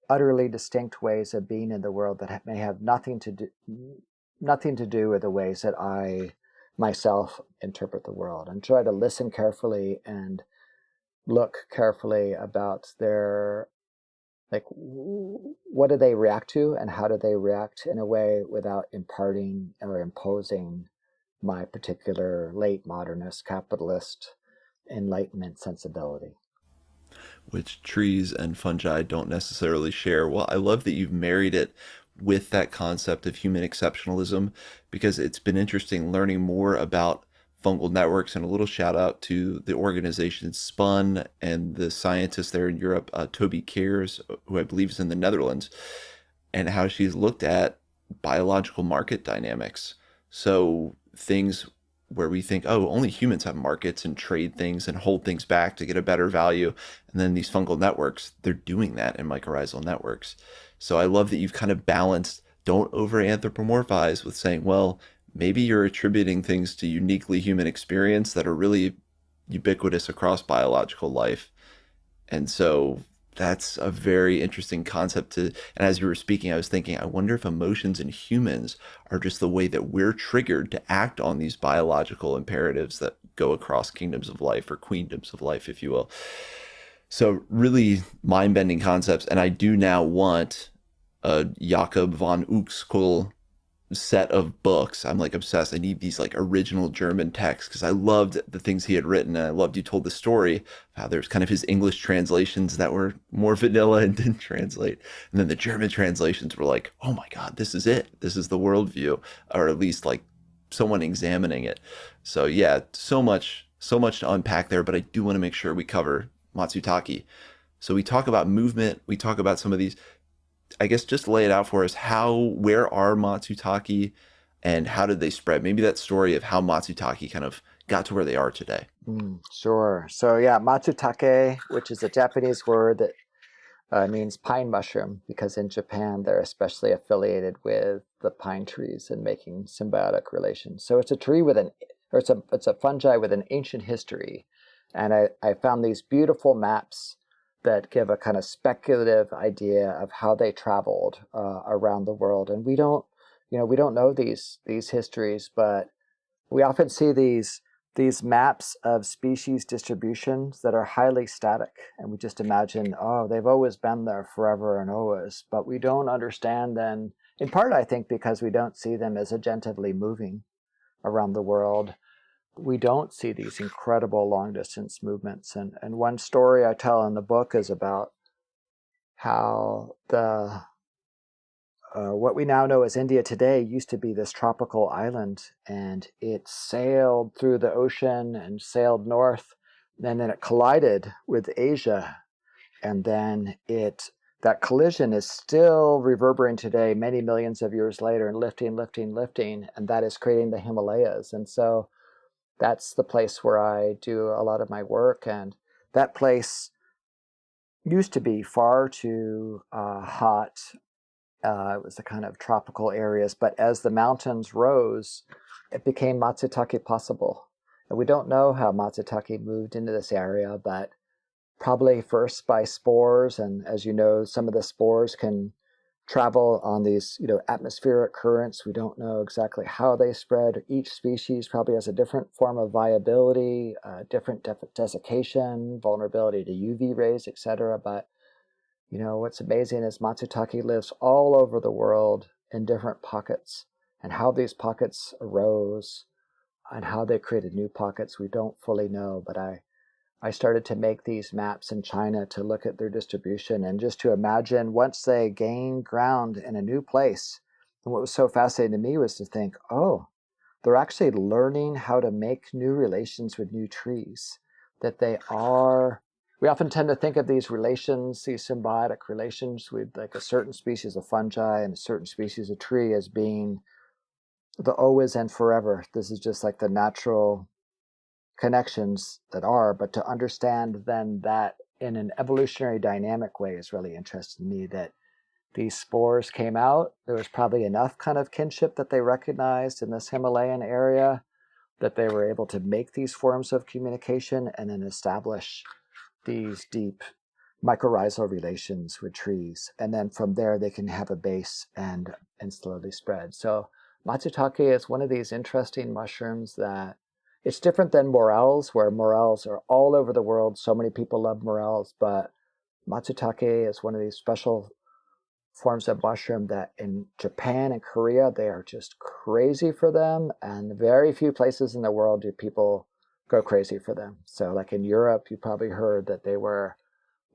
utterly distinct ways of being in the world that may have nothing to do with the ways that I myself interpret the world, and try to listen carefully and look carefully about their, what do they react to and how do they react in a way without imparting or imposing my particular late modernist capitalist Enlightenment sensibility. Which trees and fungi don't necessarily share. Well, I love that you've married it with that concept of human exceptionalism, because it's been interesting learning more about fungal networks. And a little shout out to the organization Spun and the scientist there in Europe, Toby Kears, who I believe is in the Netherlands, and how she's looked at biological market dynamics. So things where we think, oh, only humans have markets and trade things and hold things back to get a better value. And then these fungal networks, they're doing that in mycorrhizal networks. So I love that you've kind of balanced, don't over anthropomorphize with saying, well, maybe you're attributing things to uniquely human experience that are really ubiquitous across biological life. And so That's a very interesting concept to, and as you were speaking, I was thinking, I wonder if emotions in humans are just the way that we're triggered to act on these biological imperatives that go across kingdoms of life or queendoms of life, if you will. So really mind-bending concepts, and I do now want a Jakob von Uexküll set of books. I'm like obsessed. I need these like original German texts because I loved the things he had written, and I loved you told the story how there's kind of his English translations that were more vanilla and didn't translate, and then the German translations were like, oh my god, this is it. This is the worldview, or at least like someone examining it. So yeah, so much to unpack there, but I do want to make sure we cover Matsutake. So we talk about movement, we talk about some of these. I guess just lay it out for us. Where are Matsutake and how did they spread? Maybe that story of how Matsutake kind of got to where they are today. Sure. So yeah, matsutake, which is a Japanese word that means pine mushroom, because in Japan they're especially affiliated with the pine trees and making symbiotic relations. So it's a tree with it's a fungi with an ancient history, and I found these beautiful maps that give a kind of speculative idea of how they traveled around the world. And we don't know these histories, but we often see these maps of species distributions that are highly static, and we just imagine, oh, they've always been there forever and always, but we don't understand them, in part I think because we don't see them as agentively moving around the world. We don't see these incredible long distance movements. And one story I tell in the book is about how the what we now know as India today used to be this tropical island, and it sailed through the ocean and sailed north, and then it collided with Asia, and then that collision is still reverberating today, many millions of years later, and lifting, and that is creating the Himalayas. And so that's the place where I do a lot of my work, and that place used to be far too hot. It was the kind of tropical areas, but as the mountains rose, it became matsutake possible. And we don't know how matsutake moved into this area, but probably first by spores. And as you know, some of the spores can travel on these, atmospheric currents. We don't know exactly how they spread. Each species probably has a different form of viability, different desiccation, vulnerability to UV rays, etc. But what's amazing is matsutake lives all over the world in different pockets, and how these pockets arose and how they created new pockets, we don't fully know. But I started to make these maps in China to look at their distribution and just to imagine once they gain ground in a new place. And what was so fascinating to me was to think, oh, they're actually learning how to make new relations with new trees. That we often tend to think of these relations, these symbiotic relations with like a certain species of fungi and a certain species of tree as being the always and forever. This is just like the natural connections that are, but to understand then that in an evolutionary dynamic way is really interesting to me, that these spores came out. There was probably enough kind of kinship that they recognized in this Himalayan area that they were able to make these forms of communication and then establish these deep mycorrhizal relations with trees. And then from there, they can have a base and slowly spread. So matsutake is one of these interesting mushrooms that it's different than morels, where morels are all over the world. So many people love morels, but matsutake is one of these special forms of mushroom that in Japan and Korea, they are just crazy for them. And very few places in the world do people go crazy for them. So like in Europe, you probably heard that they were,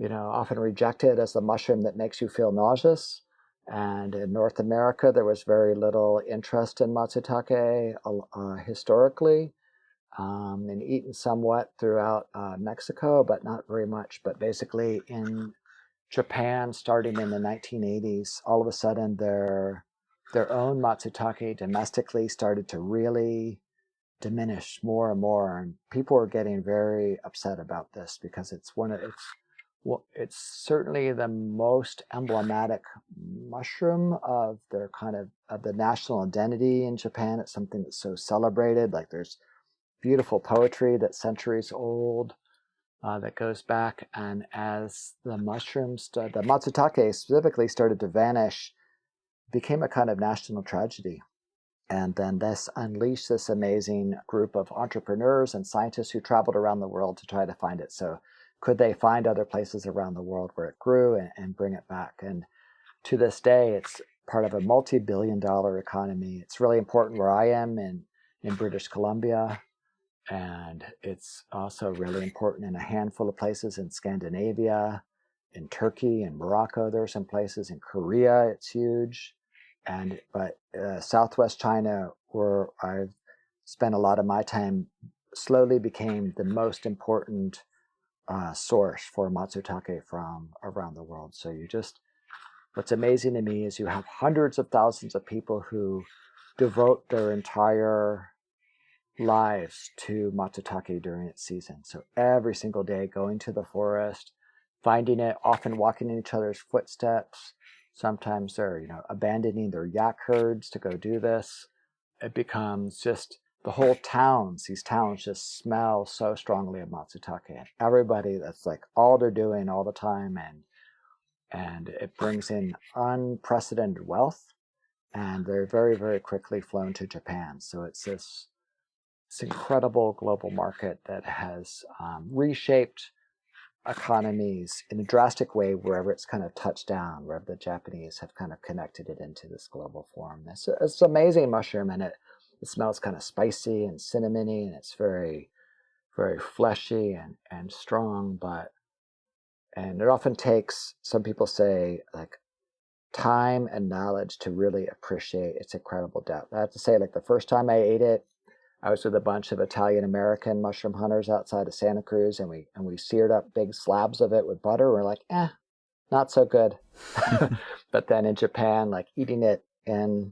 often rejected as the mushroom that makes you feel nauseous. And in North America, there was very little interest in matsutake historically, and eaten somewhat throughout Mexico, but not very much. But basically in Japan, starting in the 1980s, all of a sudden their own matsutake domestically started to really diminish more and more, and people were getting very upset about this because it's certainly the most emblematic mushroom of their kind of the national identity in Japan. It's something that's so celebrated. Like there's beautiful poetry that's centuries old. that goes back. And as the mushrooms, the matsutake specifically, started to vanish, it became a kind of national tragedy. And then this unleashed this amazing group of entrepreneurs and scientists who traveled around the world to try to find it. So could they find other places around the world where it grew and bring it back? And to this day, it's part of a multi-billion-dollar economy. It's really important where I am in British Columbia. And it's also really important in a handful of places in Scandinavia, in Turkey and Morocco. There are some places in Korea. It's huge. But Southwest China, where I've spent a lot of my time, slowly became the most important source for matsutake from around the world. So what's amazing to me is you have hundreds of thousands of people who devote their entire lives to matsutake during its season. So every single day going to the forest, finding it, often walking in each other's footsteps. Sometimes they're, abandoning their yak herds to go do this. It becomes just the whole towns, these towns just smell so strongly of matsutake. And everybody, that's like all they're doing all the time. And it brings in unprecedented wealth. And they're very, very quickly flown to Japan. So it's this incredible global market that has reshaped economies in a drastic way wherever it's kind of touched down, wherever the Japanese have kind of connected it into this global form. It's an amazing mushroom, and it smells kind of spicy and cinnamony, and it's very, very fleshy and strong. And it often takes, some people say, like time and knowledge to really appreciate its incredible depth. I have to say, like the first time I ate it, I was with a bunch of Italian American mushroom hunters outside of Santa Cruz, and we seared up big slabs of it with butter. We're like, not so good. But then in Japan, like eating it in,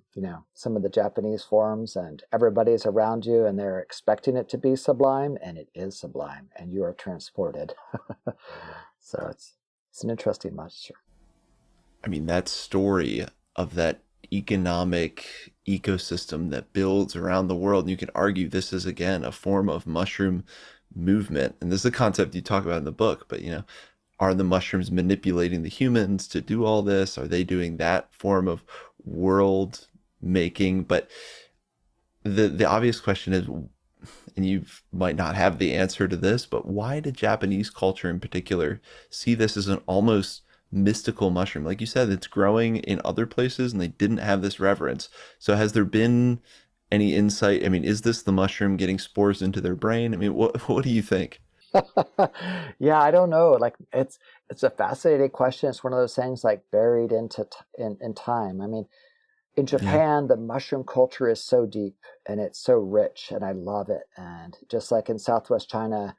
some of the Japanese forms, and everybody's around you and they're expecting it to be sublime, and it is sublime, and you are transported. So it's an interesting mushroom. I mean, that story of that economic ecosystem that builds around the world, and you can argue this is, again, a form of mushroom movement. And this is a concept you talk about in the book, but, are the mushrooms manipulating the humans to do all this? Are they doing that form of world making? But the obvious question is, and you might not have the answer to this, but why did Japanese culture in particular see this as an almost mystical mushroom? Like you said, it's growing in other places and they didn't have this reverence. So has there been any insight? I mean, is this the mushroom getting spores into their brain? I mean, what do you think? Yeah, I don't know. Like it's a fascinating question. It's one of those things like buried in time. I mean, in Yeah. Japan, the mushroom culture is so deep and it's so rich, and I love it. And just like in Southwest China,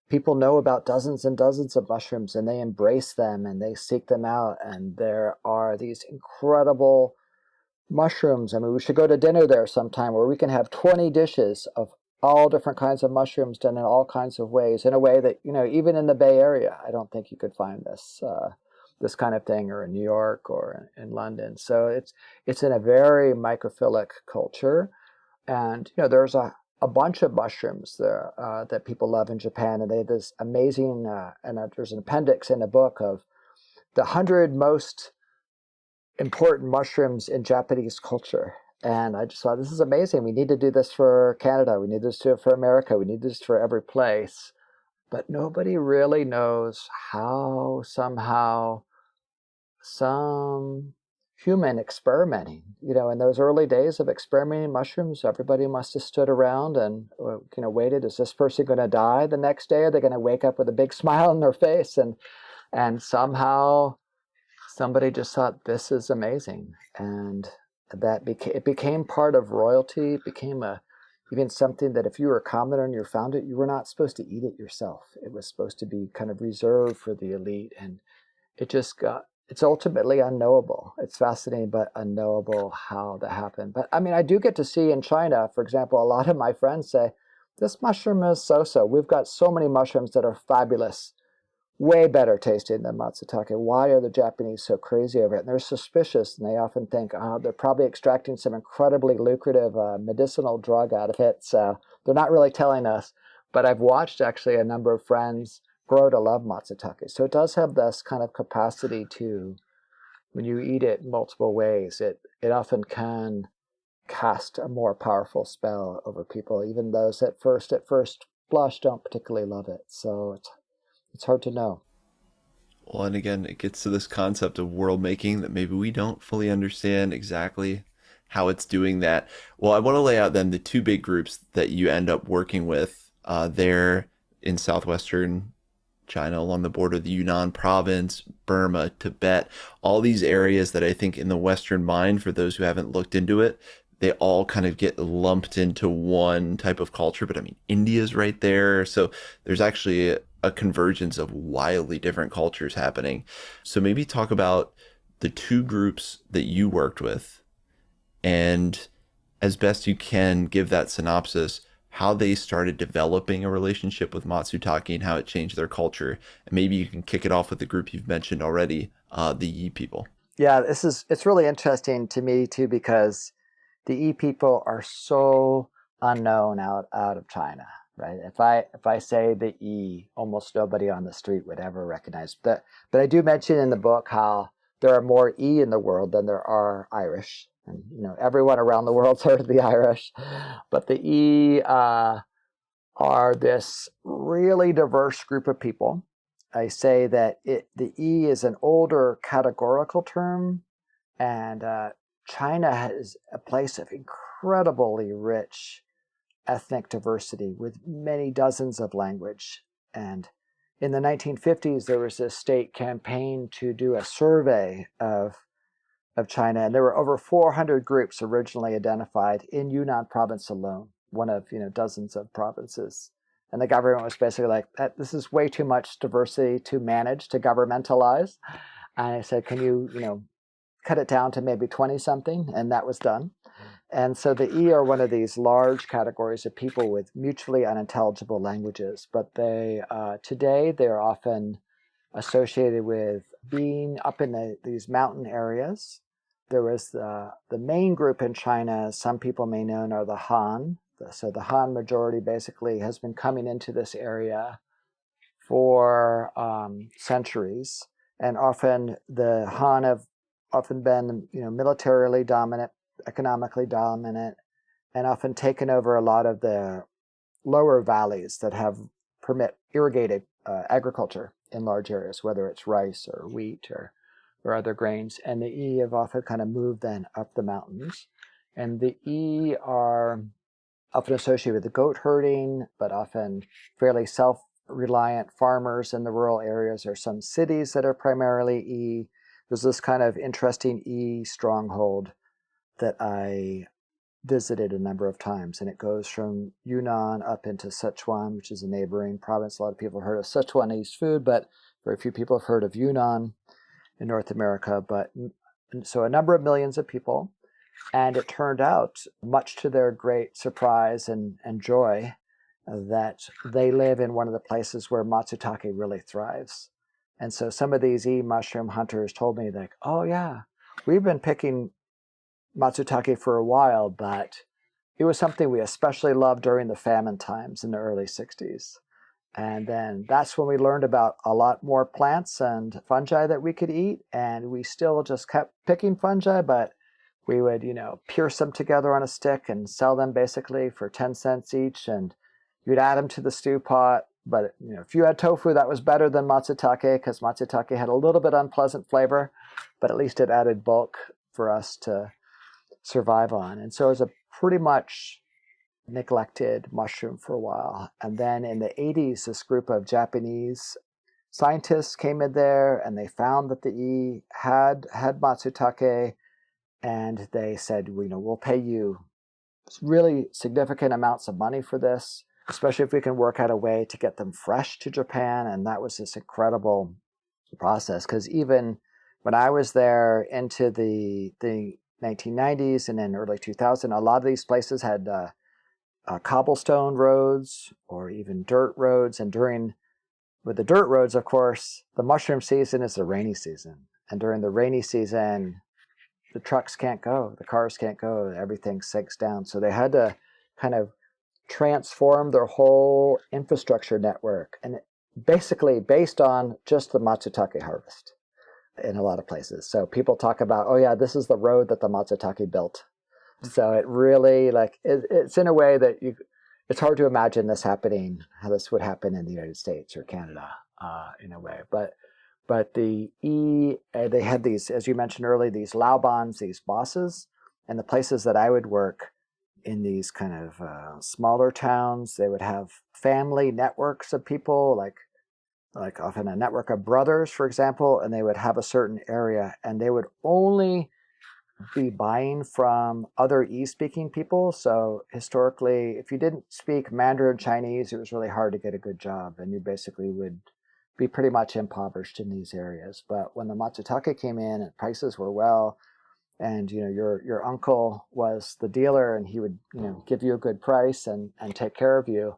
people know about dozens and dozens of mushrooms, and they embrace them and they seek them out. And there are these incredible mushrooms. I mean, we should go to dinner there sometime where we can have 20 dishes of all different kinds of mushrooms done in all kinds of ways, in a way that, even in the Bay Area, I don't think you could find this kind of thing, or in New York or in London. So it's in a very microphilic culture. And, there's a bunch of mushrooms there that people love in Japan. And they have this amazing, there's an appendix in the book of the 100 most important mushrooms in Japanese culture. And I just thought, this is amazing. We need to do this for Canada. We need to do it for America. We need this for every place. But nobody really knows how somehow some human experimenting, in those early days of experimenting mushrooms, everybody must have stood around and, waited. Is this person going to die the next day? Are they going to wake up with a big smile on their face? And somehow somebody just thought, this is amazing. And it became part of royalty. It became even something that if you were a commoner and you found it, you were not supposed to eat it yourself. It was supposed to be kind of reserved for the elite. And it's ultimately unknowable. It's fascinating, but unknowable how that happened. But I mean, I do get to see in China, for example, a lot of my friends say, this mushroom is so-so. We've got so many mushrooms that are fabulous, way better tasting than matsutake. Why are the Japanese so crazy over it? And they're suspicious, and they often think, they're probably extracting some incredibly lucrative medicinal drug out of it. So they're not really telling us. But I've watched actually a number of friends grow to love matsutake. So it does have this kind of capacity to, when you eat it in multiple ways, it often can cast a more powerful spell over people, even those at first blush don't particularly love it. So it's hard to know. Well, and again, it gets to this concept of world making that maybe we don't fully understand exactly how it's doing that. Well, I want to lay out then the two big groups that you end up working with there in southwestern China along the border, the Yunnan province, Burma, Tibet, all these areas that I think in the Western mind, for those who haven't looked into it, they all kind of get lumped into one type of culture. But I mean, India's right there. So there's actually a convergence of wildly different cultures happening. So maybe talk about the two groups that you worked with and as best you can give that synopsis, how they started developing a relationship with Matsutake and how it changed their culture. And maybe you can kick it off with the group you've mentioned already, the Yi people. Yeah, it's really interesting to me too, because the E people are so unknown out of China, right? If I say the E, almost nobody on the street would ever recognize that. But I do mention in the book how there are more E in the world than there are Irish, and everyone around the world's heard of the Irish, but the E are this really diverse group of people. I say that the E is an older categorical term, and China is a place of incredibly rich ethnic diversity with many dozens of language. And in the 1950s, there was a state campaign to do a survey of China, and there were over 400 groups originally identified in Yunnan province alone, one of dozens of provinces. And the government was basically like, "This is way too much diversity to manage, to governmentalize." And I said, "Can you cut it down to maybe 20 something?" And that was done. And so the E are one of these large categories of people with mutually unintelligible languages, but today they're often associated with being up in these mountain areas. There was the main group in China, some people may know, are the Han. So the Han majority basically has been coming into this area for centuries, and often the Han have often been militarily dominant, economically dominant, and often taken over a lot of the lower valleys that have permit irrigated agriculture in large areas, whether it's rice or wheat or other grains. And the E have often kind of moved then up the mountains. And the E are often associated with the goat herding, but often fairly self-reliant farmers in the rural areas, or some cities that are primarily E. There's this kind of interesting E stronghold that I visited a number of times, and it goes from Yunnan up into Sichuan, which is a neighboring province. A lot of people have heard of Sichuanese food, but very few people have heard of Yunnan in North America. But so a number of millions of people, and it turned out, much to their great surprise and joy, that they live in one of the places where matsutake really thrives. And so some of these E mushroom hunters told me, like, "Oh yeah, we've been picking matsutake for a while, but it was something we especially loved during the famine times in the early 60s. And then that's when we learned about a lot more plants and fungi that we could eat. And we still just kept picking fungi, but we would, pierce them together on a stick and sell them basically for 10 cents each. And you'd add them to the stew pot. But, if you had tofu, that was better than matsutake, because matsutake had a little bit unpleasant flavor, but at least it added bulk for us to survive on." And so it was a pretty much neglected mushroom for a while. And then in the 80s, this group of Japanese scientists came in there, and they found that the E had matsutake, and they said, "We'll pay you really significant amounts of money for this, especially if we can work out a way to get them fresh to Japan." And that was this incredible process, because even when I was there into the 1990s and then early 2000, a lot of these places had cobblestone roads or even dirt roads. And with the dirt roads, of course, the mushroom season is the rainy season. And during the rainy season, the trucks can't go, the cars can't go, everything sinks down. So they had to kind of transform their whole infrastructure network. And basically based on just the matsutake harvest in a lot of places. So people talk about, oh yeah, this is the road that the matsutake built. So it really it's in a way that it's hard to imagine this happening, how this would happen in the United States or Canada in a way. But they had these, as you mentioned earlier, these laobans, these bosses, and the places that I would work in these kind of smaller towns, they would have family networks of people, like often a network of brothers, for example, and they would have a certain area, and they would only be buying from other E-speaking people. So historically, if you didn't speak Mandarin Chinese, it was really hard to get a good job, and you basically would be pretty much impoverished in these areas. But when the matsutake came in and prices were well, and your uncle was the dealer, and he would give you a good price and take care of you,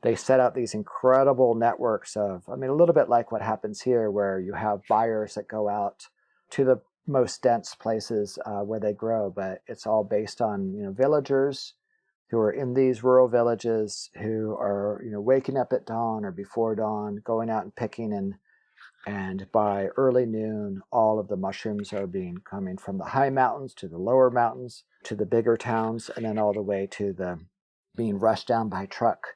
they set out these incredible networks of, I mean, a little bit like what happens here, where you have buyers that go out to the most dense places where they grow, but it's all based on villagers who are in these rural villages who are waking up at dawn or before dawn, going out and picking, and by early noon, all of the mushrooms are coming from the high mountains to the lower mountains to the bigger towns, and then all the way to the being rushed down by truck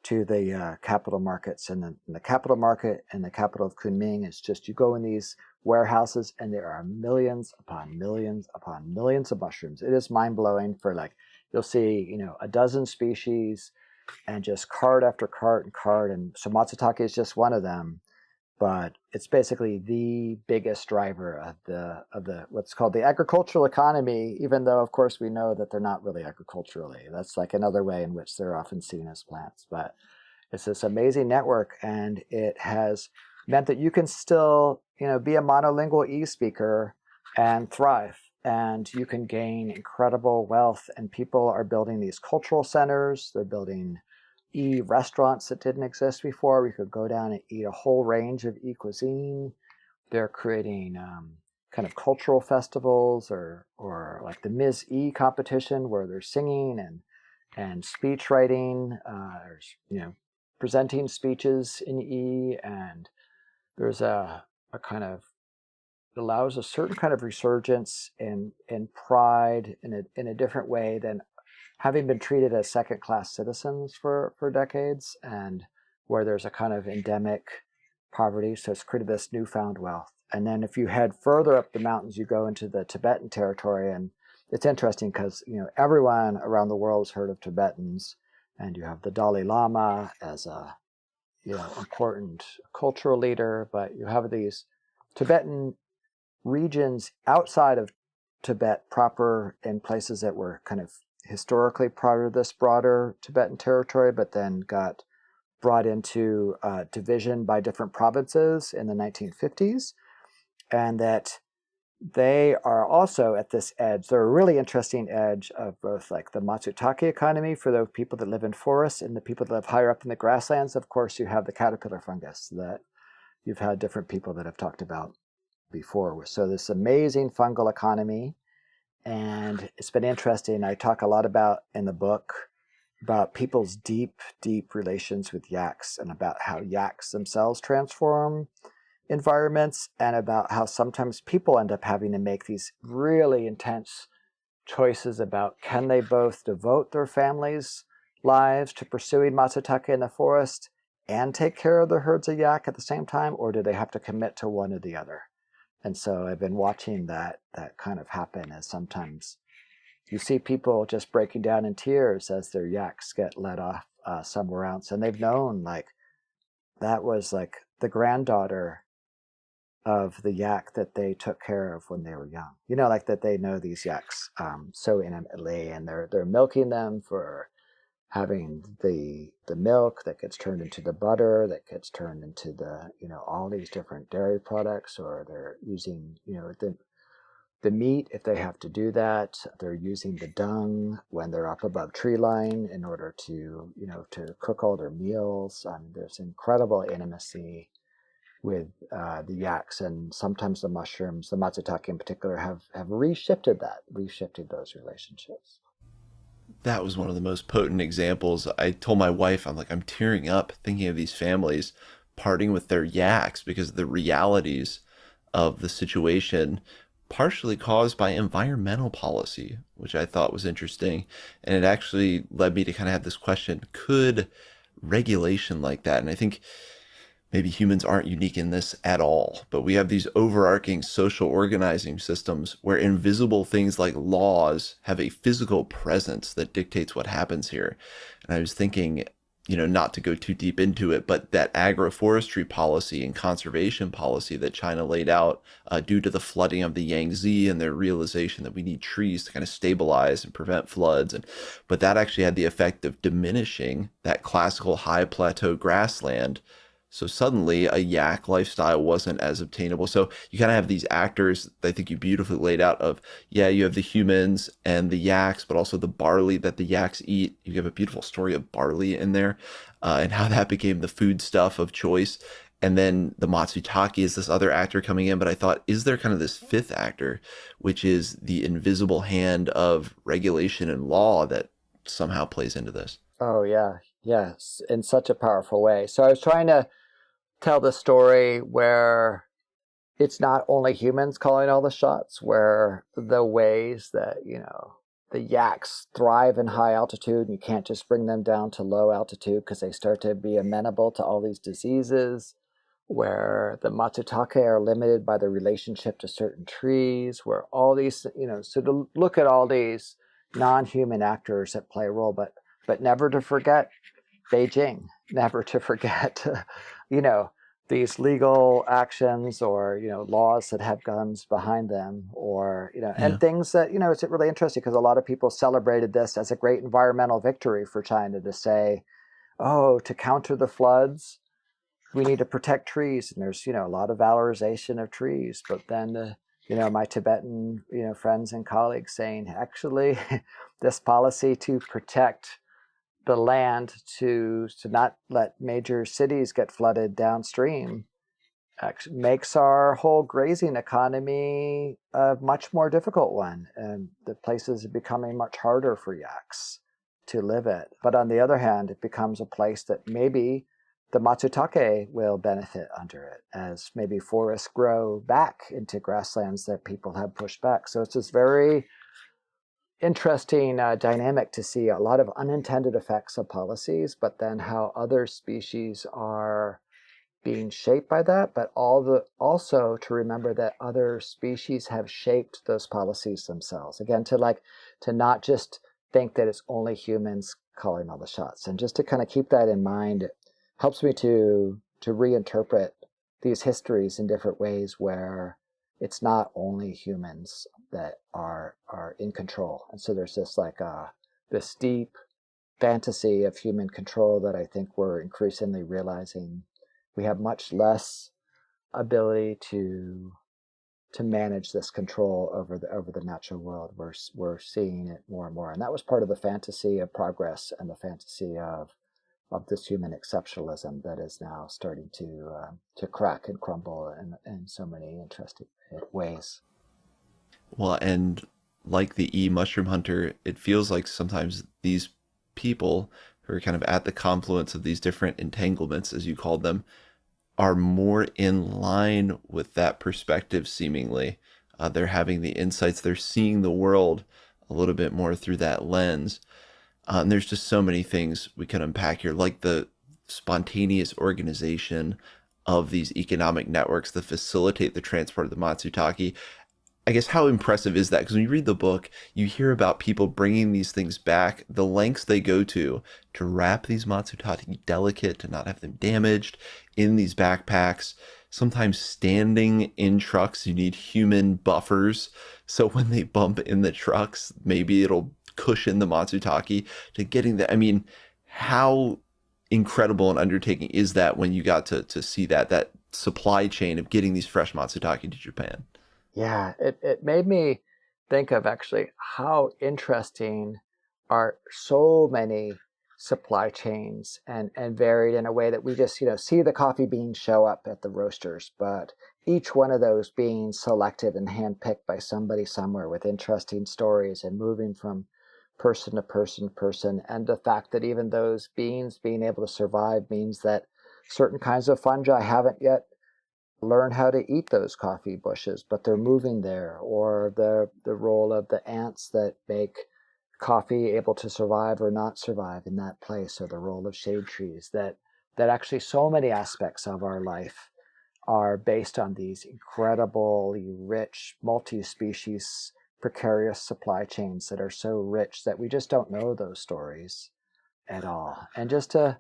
to the capital markets. And the capital market and the capital of Kunming is just, you go in these warehouses and there are millions upon millions upon millions of mushrooms. It is mind-blowing. You'll see a dozen species and just cart after cart and cart. And so matsutake is just one of them, but it's basically the biggest driver of the what's called the agricultural economy, even though of course we know that they're not really agriculturally. That's like another way in which they're often seen as plants. But it's this amazing network, and it has meant that you can still be a monolingual e-speaker and thrive, and you can gain incredible wealth. And people are building these cultural centers. They're building e-restaurants that didn't exist before. We could go down and eat a whole range of e-cuisine. They're creating kind of cultural festivals, or like the Ms. E competition, where they're singing and speech writing, or presenting speeches in E. And there's a kind of, it allows a certain kind of resurgence in pride in a different way than having been treated as second-class citizens for decades, and where there's a kind of endemic poverty. So it's created this newfound wealth. And then if you head further up the mountains, you go into the Tibetan territory, and it's interesting because everyone around the world has heard of Tibetans, and you have the Dalai Lama as a important cultural leader, but you have these Tibetan regions outside of Tibet proper, in places that were kind of historically part of this broader Tibetan territory, but then got brought into division by different provinces in the 1950s. And that they are also at this edge. They're a really interesting edge of both like the matsutake economy for the people that live in forests and the people that live higher up in the grasslands. Of course, you have the caterpillar fungus that you've had different people that have talked about before. So this amazing fungal economy. And it's been interesting. I talk a lot about in the book about people's deep, deep relations with yaks, and about how yaks themselves transform environments, and about how sometimes people end up having to make these really intense choices about, can they both devote their families' lives to pursuing matsutake in the forest and take care of the herds of yak at the same time, or do they have to commit to one or the other? And so I've been watching that kind of happen, as sometimes you see people just breaking down in tears as their yaks get let off somewhere else. And they've known, like, that was like the granddaughter of the yak that they took care of when they were young. Like that they know these yaks so intimately, and they're milking them for having the milk that gets turned into the butter that gets turned into the all these different dairy products, or they're using the meat if they have to do that. They're using the dung when they're up above tree line in order to to cook all their meals. There's incredible intimacy with the yaks, and sometimes the mushrooms, the matsutake in particular, have reshifted those relationships. That was one of the most potent examples. I told my wife, I'm like, I'm tearing up thinking of these families. parting with their yaks because of the realities of the situation, partially caused by environmental policy, which I thought was interesting. And it actually led me to kind of have this question, could regulation like that, and I think maybe humans aren't unique in this at all, but we have these overarching social organizing systems where invisible things like laws have a physical presence that dictates what happens here. And I was thinking, not to go too deep into it, but that agroforestry policy and conservation policy that China laid out due to the flooding of the Yangtze and their realization that we need trees to kind of stabilize and prevent floods. But that actually had the effect of diminishing that classical high plateau grassland, so suddenly a yak lifestyle wasn't as obtainable. So you kind of have these actors that I think you beautifully laid out of, yeah, you have the humans and the yaks, but also the barley that the yaks eat. You have a beautiful story of barley in there and how that became the food stuff of choice. And then the Matsutake is this other actor coming in. But I thought, is there kind of this fifth actor, which is the invisible hand of regulation and law that somehow plays into this? Oh, yeah. Yes, in such a powerful way. So I was trying to tell the story where it's not only humans calling all the shots, where the ways that, the yaks thrive in high altitude and you can't just bring them down to low altitude because they start to be amenable to all these diseases, where the Matsutake are limited by their relationship to certain trees, where all these, so to look at all these non-human actors that play a role, but never to forget Beijing, never to forget, you know, these legal actions or, laws that have guns behind them or, and Yeah. things that, it's really interesting because a lot of people celebrated this as a great environmental victory for China to say, oh, to counter the floods, we need to protect trees. And there's, a lot of valorization of trees. But then, my Tibetan, friends and colleagues saying, actually, this policy to protect the land to not let major cities get flooded downstream actually makes our whole grazing economy a much more difficult one. And the places are becoming much harder for yaks to live at. But on the other hand, it becomes a place that maybe the Matsutake will benefit under it as maybe forests grow back into grasslands that people have pushed back. So it's this very interesting dynamic to see a lot of unintended effects of policies, but then how other species are being shaped by that, but also to remember that other species have shaped those policies themselves. Again, to not just think that it's only humans calling all the shots, and just to kind of keep that in mind, it helps me to reinterpret these histories in different ways where it's not only humans that are in control. And so there's this deep fantasy of human control that I think we're increasingly realizing we have much less ability to manage this control over the natural world. We're seeing it more and more, and that was part of the fantasy of progress and the fantasy of this human exceptionalism that is now starting to crack and crumble in so many interesting ways. Well, and like the E mushroom hunter, it feels like sometimes these people who are kind of at the confluence of these different entanglements, as you called them, are more in line with that perspective, seemingly. They're having the insights, they're seeing the world a little bit more through that lens. And there's just so many things we can unpack here, like the spontaneous organization of these economic networks that facilitate the transport of the Matsutake. I guess how impressive is that? Because when you read the book, you hear about people bringing these things back, the lengths they go to wrap these Matsutake delicate, to not have them damaged in these backpacks. Sometimes standing in trucks, you need human buffers. So when they bump in the trucks, maybe it'll cushion the Matsutake to getting that. I mean, how incredible an undertaking is that when you got to see that supply chain of getting these fresh Matsutake to Japan? Yeah, it made me think of actually how interesting are so many supply chains and varied in a way that we just, see the coffee beans show up at the roasters, but each one of those being selected and handpicked by somebody somewhere with interesting stories and moving from person to person, and the fact that even those beans being able to survive means that certain kinds of fungi haven't yet learned how to eat those coffee bushes, but they're moving there, or the role of the ants that make coffee able to survive or not survive in that place, or the role of shade trees, that actually so many aspects of our life are based on these incredibly rich, multi-species, precarious supply chains that are so rich that we just don't know those stories at all. And just to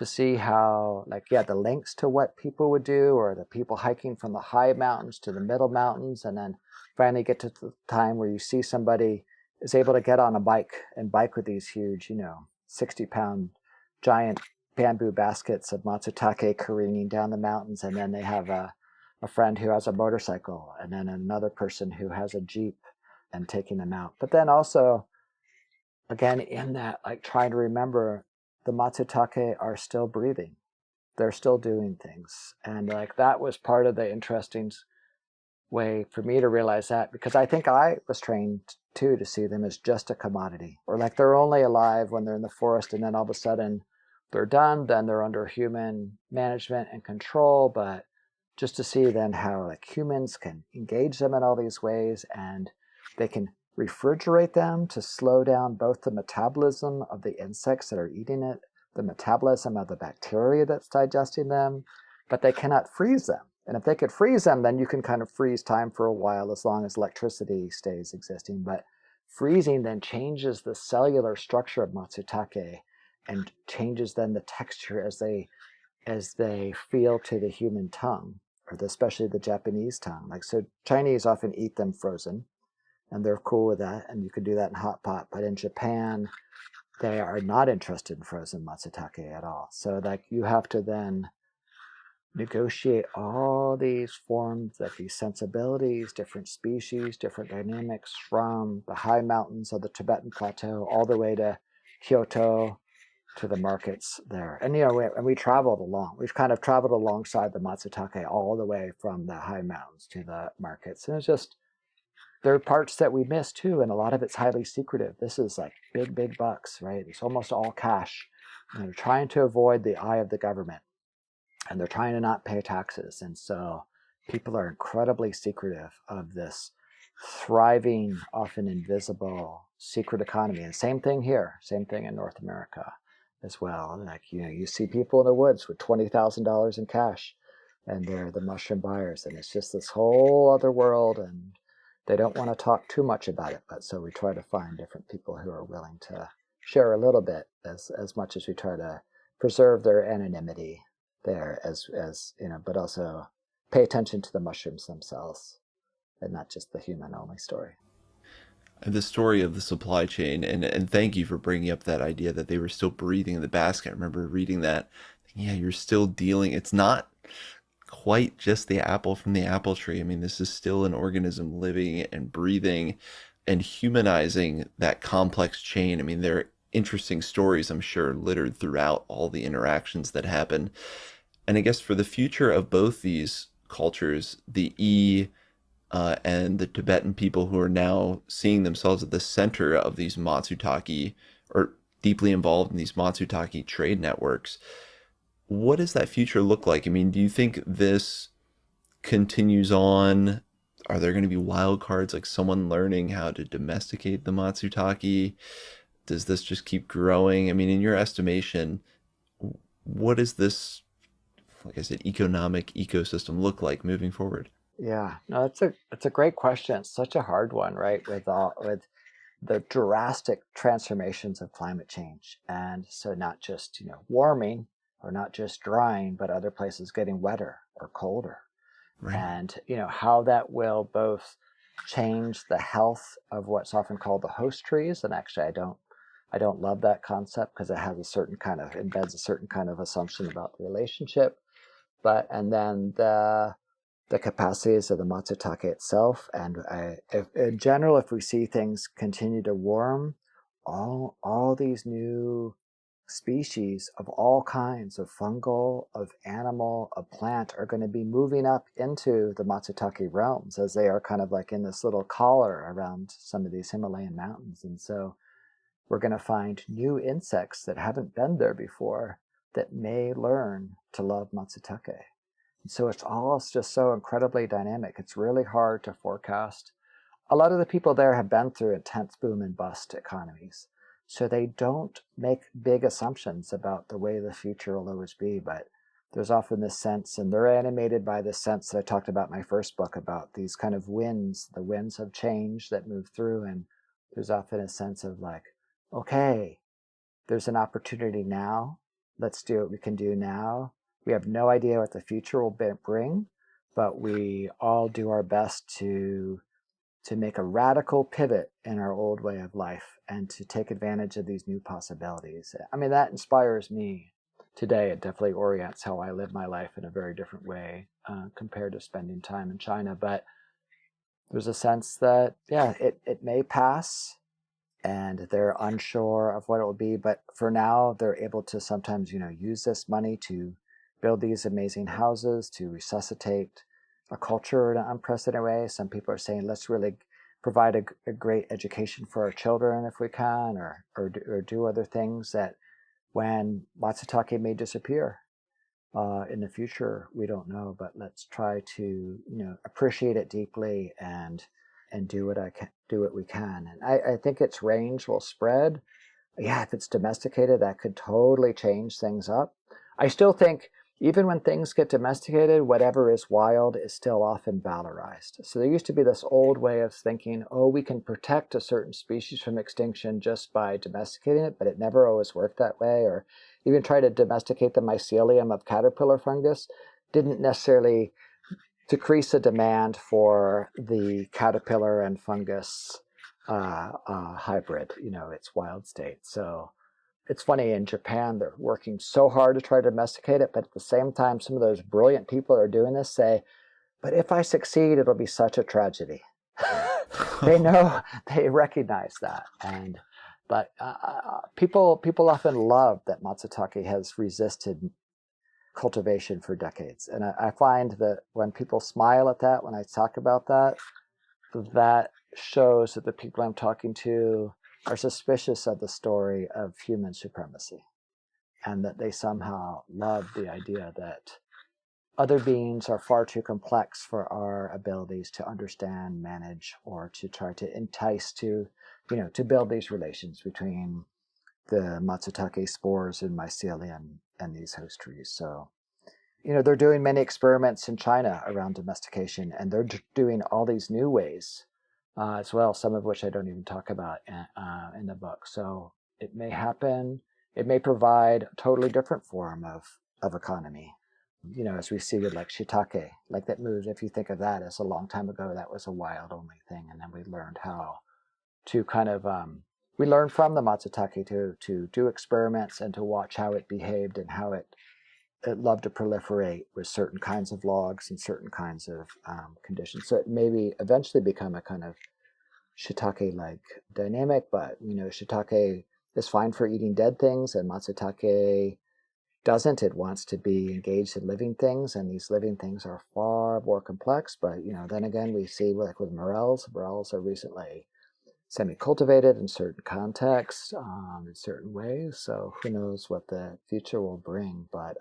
see how, like, yeah, the links to what people would do, or the people hiking from the high mountains to the middle mountains, and then finally get to the time where you see somebody is able to get on a bike and bike with these huge, 60-pound giant bamboo baskets of matsutake careening down the mountains, and then they have a friend who has a motorcycle, and then another person who has a jeep and taking them out. But then also, again, in that, like, trying to remember the matsutake are still breathing. They're still doing things. And like that was part of the interesting way for me to realize that, because I think I was trained too to see them as just a commodity, or like they're only alive when they're in the forest, and then all of a sudden they're done, then they're under human management and control. But just to see then how like humans can engage them in all these ways, and they can refrigerate them to slow down both the metabolism of the insects that are eating it, the metabolism of the bacteria that's digesting them, but they cannot freeze them. And if they could freeze them, then you can kind of freeze time for a while as long as electricity stays existing. But freezing then changes the cellular structure of matsutake and changes then the texture as they feel to the human tongue, or especially the Japanese tongue. Like, so Chinese often eat them frozen, and they're cool with that, and you can do that in hot pot. But in Japan, they are not interested in frozen matsutake at all. So like you have to then negotiate all these forms, like these sensibilities, different species, different dynamics, from the high mountains of the Tibetan plateau all the way to Kyoto, to the markets there. And we traveled along. We've kind of traveled alongside the matsutake all the way from the high mountains to the markets. And it's just, there are parts that we miss too, and a lot of it's highly secretive. This is like big bucks, right? It's almost all cash. And they're trying to avoid the eye of the government, and they're trying to not pay taxes. And so people are incredibly secretive of this thriving, often invisible secret economy. And same thing here, same thing in North America as well. Like, you see people in the woods with $20,000 in cash, and they're the mushroom buyers. And it's just this whole other world, and they don't want to talk too much about it. But so we try to find different people who are willing to share a little bit, as much as we try to preserve their anonymity there, as but also pay attention to the mushrooms themselves, and not just the human only story. The story of the supply chain, and thank you for bringing up that idea that they were still breathing in the basket. I remember reading that. Yeah, you're still dealing. It's not quite just the apple from the apple tree. I mean, this is still an organism living and breathing and humanizing that complex chain. I mean, there are interesting stories, I'm sure, littered throughout all the interactions that happen. And I guess for the future of both these cultures, the and the Tibetan people who are now seeing themselves at the center of these Matsutake, or deeply involved in these Matsutake trade networks, what does that future look like? I mean, do you think this continues on? Are there going to be wild cards, like someone learning how to domesticate the Matsutake? Does this just keep growing? I mean, in your estimation, what is this, like I said, economic ecosystem look like moving forward? Yeah, no, it's a great question. It's such a hard one, right? With the drastic transformations of climate change, and so not just warming, or not just drying, but other places getting wetter or colder, Right. and how that will both change the health of what's often called the host trees. And actually, I don't love that concept, because it has a certain kind of embeds a certain kind of assumption about the relationship. But and then the capacities of the matsutake itself. And in general, if we see things continue to warm, all these new species of all kinds of fungal, of animal, of plant are going to be moving up into the matsutake realms, as they are kind of like in this little collar around some of these Himalayan mountains. And so we're going to find new insects that haven't been there before, that may learn to love Matsutake. And so it's all just so incredibly dynamic. It's really hard to forecast. A lot of the people there have been through intense boom and bust economies. So they don't make big assumptions about the way the future will always be. But there's often this sense, and they're animated by this sense that I talked about in my first book about these kind of winds, the winds of change that move through. And there's often a sense of like, okay, there's an opportunity now. Let's do what we can do now. We have no idea what the future will bring, but we all do our best to make a radical pivot in our old way of life and to take advantage of these new possibilities. I mean, that inspires me today. It definitely orients how I live my life in a very different way compared to spending time in China. But there's a sense that, yeah, it may pass and they're unsure of what it will be. But for now, they're able to sometimes, use this money to build these amazing houses, to resuscitate a culture in an unprecedented way. Some people are saying, let's really provide a great education for our children if we can, or do other things that when Matsutake may disappear in the future, we don't know. But let's try to appreciate it deeply and do what we can. And I think its range will spread. Yeah, if it's domesticated, that could totally change things up. I still think even when things get domesticated, whatever is wild is still often valorized. So there used to be this old way of thinking, oh, we can protect a certain species from extinction just by domesticating it, but it never always worked that way. Or even try to domesticate the mycelium of caterpillar fungus didn't necessarily decrease the demand for the caterpillar and fungus hybrid, its wild state. So it's funny, in Japan, they're working so hard to try to domesticate it, but at the same time, some of those brilliant people that are doing this say, but if I succeed, it'll be such a tragedy. They recognize that. But people often love that Matsutake has resisted cultivation for decades. And I find that when people smile at that, when I talk about that, that shows that the people I'm talking to are suspicious of the story of human supremacy, and that they somehow love the idea that other beings are far too complex for our abilities to understand, manage, or to try to entice to build these relations between the Matsutake spores and mycelium and these host trees. So, they're doing many experiments in China around domestication, and they're doing all these new ways as well, some of which I don't even talk about in the book. So it may happen. It may provide a totally different form of economy. As we see with like shiitake, like that moves. If you think of that as a long time ago, that was a wild only thing, and then we learned how to kind of we learned from the Matsutake to do experiments and to watch how it behaved and how it loved to proliferate with certain kinds of logs and certain kinds of conditions. So it maybe eventually become a kind of shiitake-like dynamic, but shiitake is fine for eating dead things, and Matsutake doesn't. It wants to be engaged in living things, and these living things are far more complex. But then again, we see like with morels are recently semi-cultivated in certain contexts, in certain ways. So who knows what the future will bring, but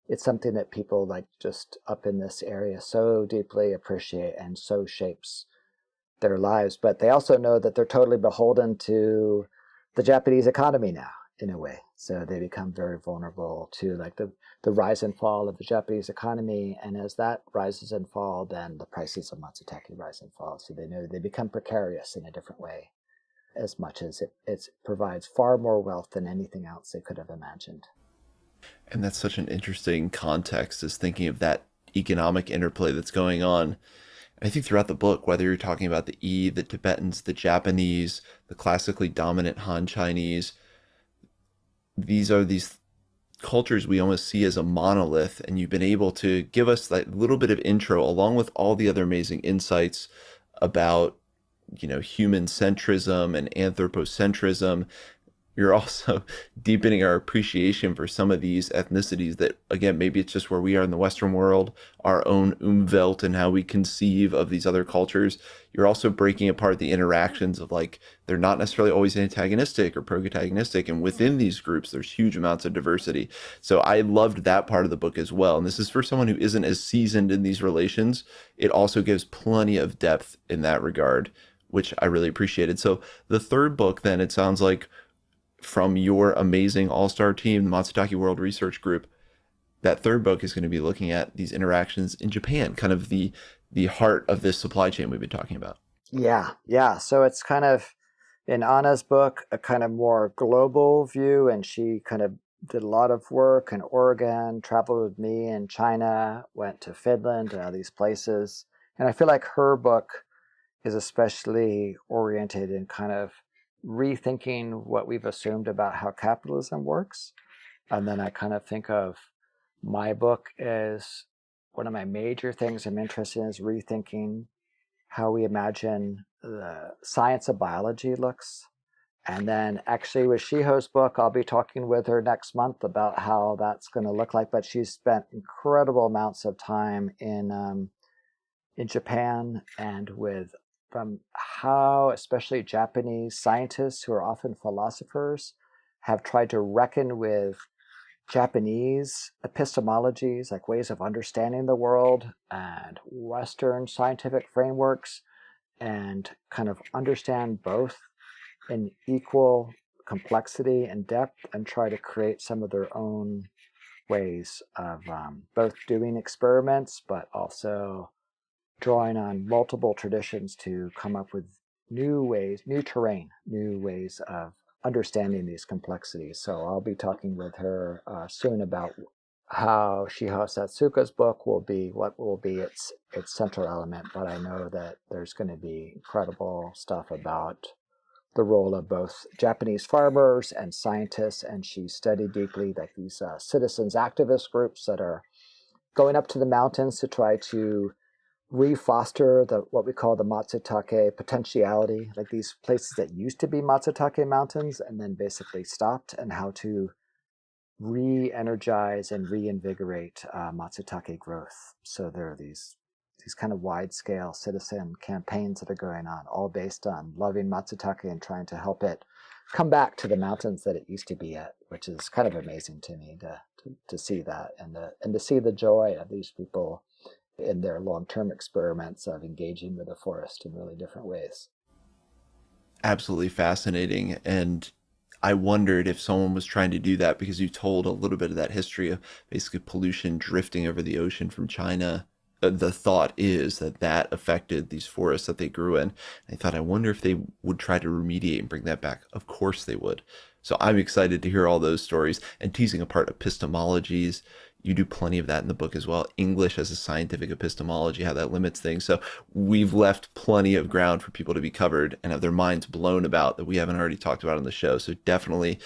it's something that people like just up in this area so deeply appreciate and so shapes their lives. But they also know that they're totally beholden to the Japanese economy now, in a way. So they become very vulnerable to like the rise and fall of the Japanese economy. And as that rises and falls, then the prices of Matsutake rise and fall. So they know they become precarious in a different way, as much as it provides far more wealth than anything else they could have imagined. And that's such an interesting context, is thinking of that economic interplay that's going on. And I think throughout the book, whether you're talking about the the Tibetans, the Japanese, the classically dominant Han Chinese, these are these cultures we almost see as a monolith. And you've been able to give us that little bit of intro along with all the other amazing insights about, human centrism and anthropocentrism, you're also deepening our appreciation for some of these ethnicities that, again, maybe it's just where we are in the Western world, our own umwelt and how we conceive of these other cultures. You're also breaking apart the interactions of like, they're not necessarily always antagonistic or protagonistic. And within these groups, there's huge amounts of diversity. So I loved that part of the book as well. And this is for someone who isn't as seasoned in these relations. It also gives plenty of depth in that regard, which I really appreciated. So the third book, then, it sounds like, from your amazing all-star team, the Matsutake World Research Group, that third book is going to be looking at these interactions in Japan, kind of the heart of this supply chain we've been talking about. Yeah. So it's kind of in Anna's book, a kind of more global view, and she kind of did a lot of work in Oregon, traveled with me in China, went to Finland and all these places. And I feel like her book is especially oriented in kind of rethinking what we've assumed about how capitalism works. And then I kind of think of my book as one of my major things I'm interested in is rethinking how we imagine the science of biology looks. And then actually with Shiho's book, I'll be talking with her next month about how that's going to look like. But she's spent incredible amounts of time in Japan and with from how especially Japanese scientists who are often philosophers have tried to reckon with Japanese epistemologies, like ways of understanding the world, and Western scientific frameworks, and kind of understand both in equal complexity and depth and try to create some of their own ways of both doing experiments, but also drawing on multiple traditions to come up with new ways, new terrain, new ways of understanding these complexities. So I'll be talking with her soon about how Shiho Satsuka's book will be, what will be its central element. But I know that there's going to be incredible stuff about the role of both Japanese farmers and scientists, and she studied deeply like these citizens activist groups that are going up to the mountains to try to refoster the what we call the Matsutake potentiality, like these places that used to be Matsutake mountains and then basically stopped, and how to re-energize and reinvigorate Matsutake growth. So there are these kind of wide-scale citizen campaigns that are going on, all based on loving Matsutake and trying to help it come back to the mountains that it used to be at, which is kind of amazing to me to see that and to see the joy of these people in their long-term experiments of engaging with the forest in really different ways. Absolutely fascinating. And I wondered if someone was trying to do that, because you told a little bit of that history of basically pollution drifting over the ocean from China. The thought is that that affected these forests that they grew in. I thought, I wonder if they would try to remediate and bring that back. Of course they would. So I'm excited to hear all those stories and teasing apart epistemologies. You do plenty of that in the book as well. English as a scientific epistemology, how that limits things. So we've left plenty of ground for people to be covered and have their minds blown about that we haven't already talked about on the show. So definitely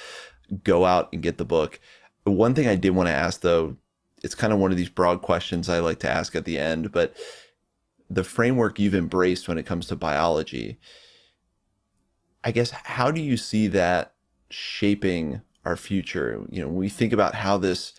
go out and get the book. One thing I did want to ask, though, it's kind of one of these broad questions I like to ask at the end, but the framework you've embraced when it comes to biology, I guess, how do you see that shaping our future? You know, when we think about how this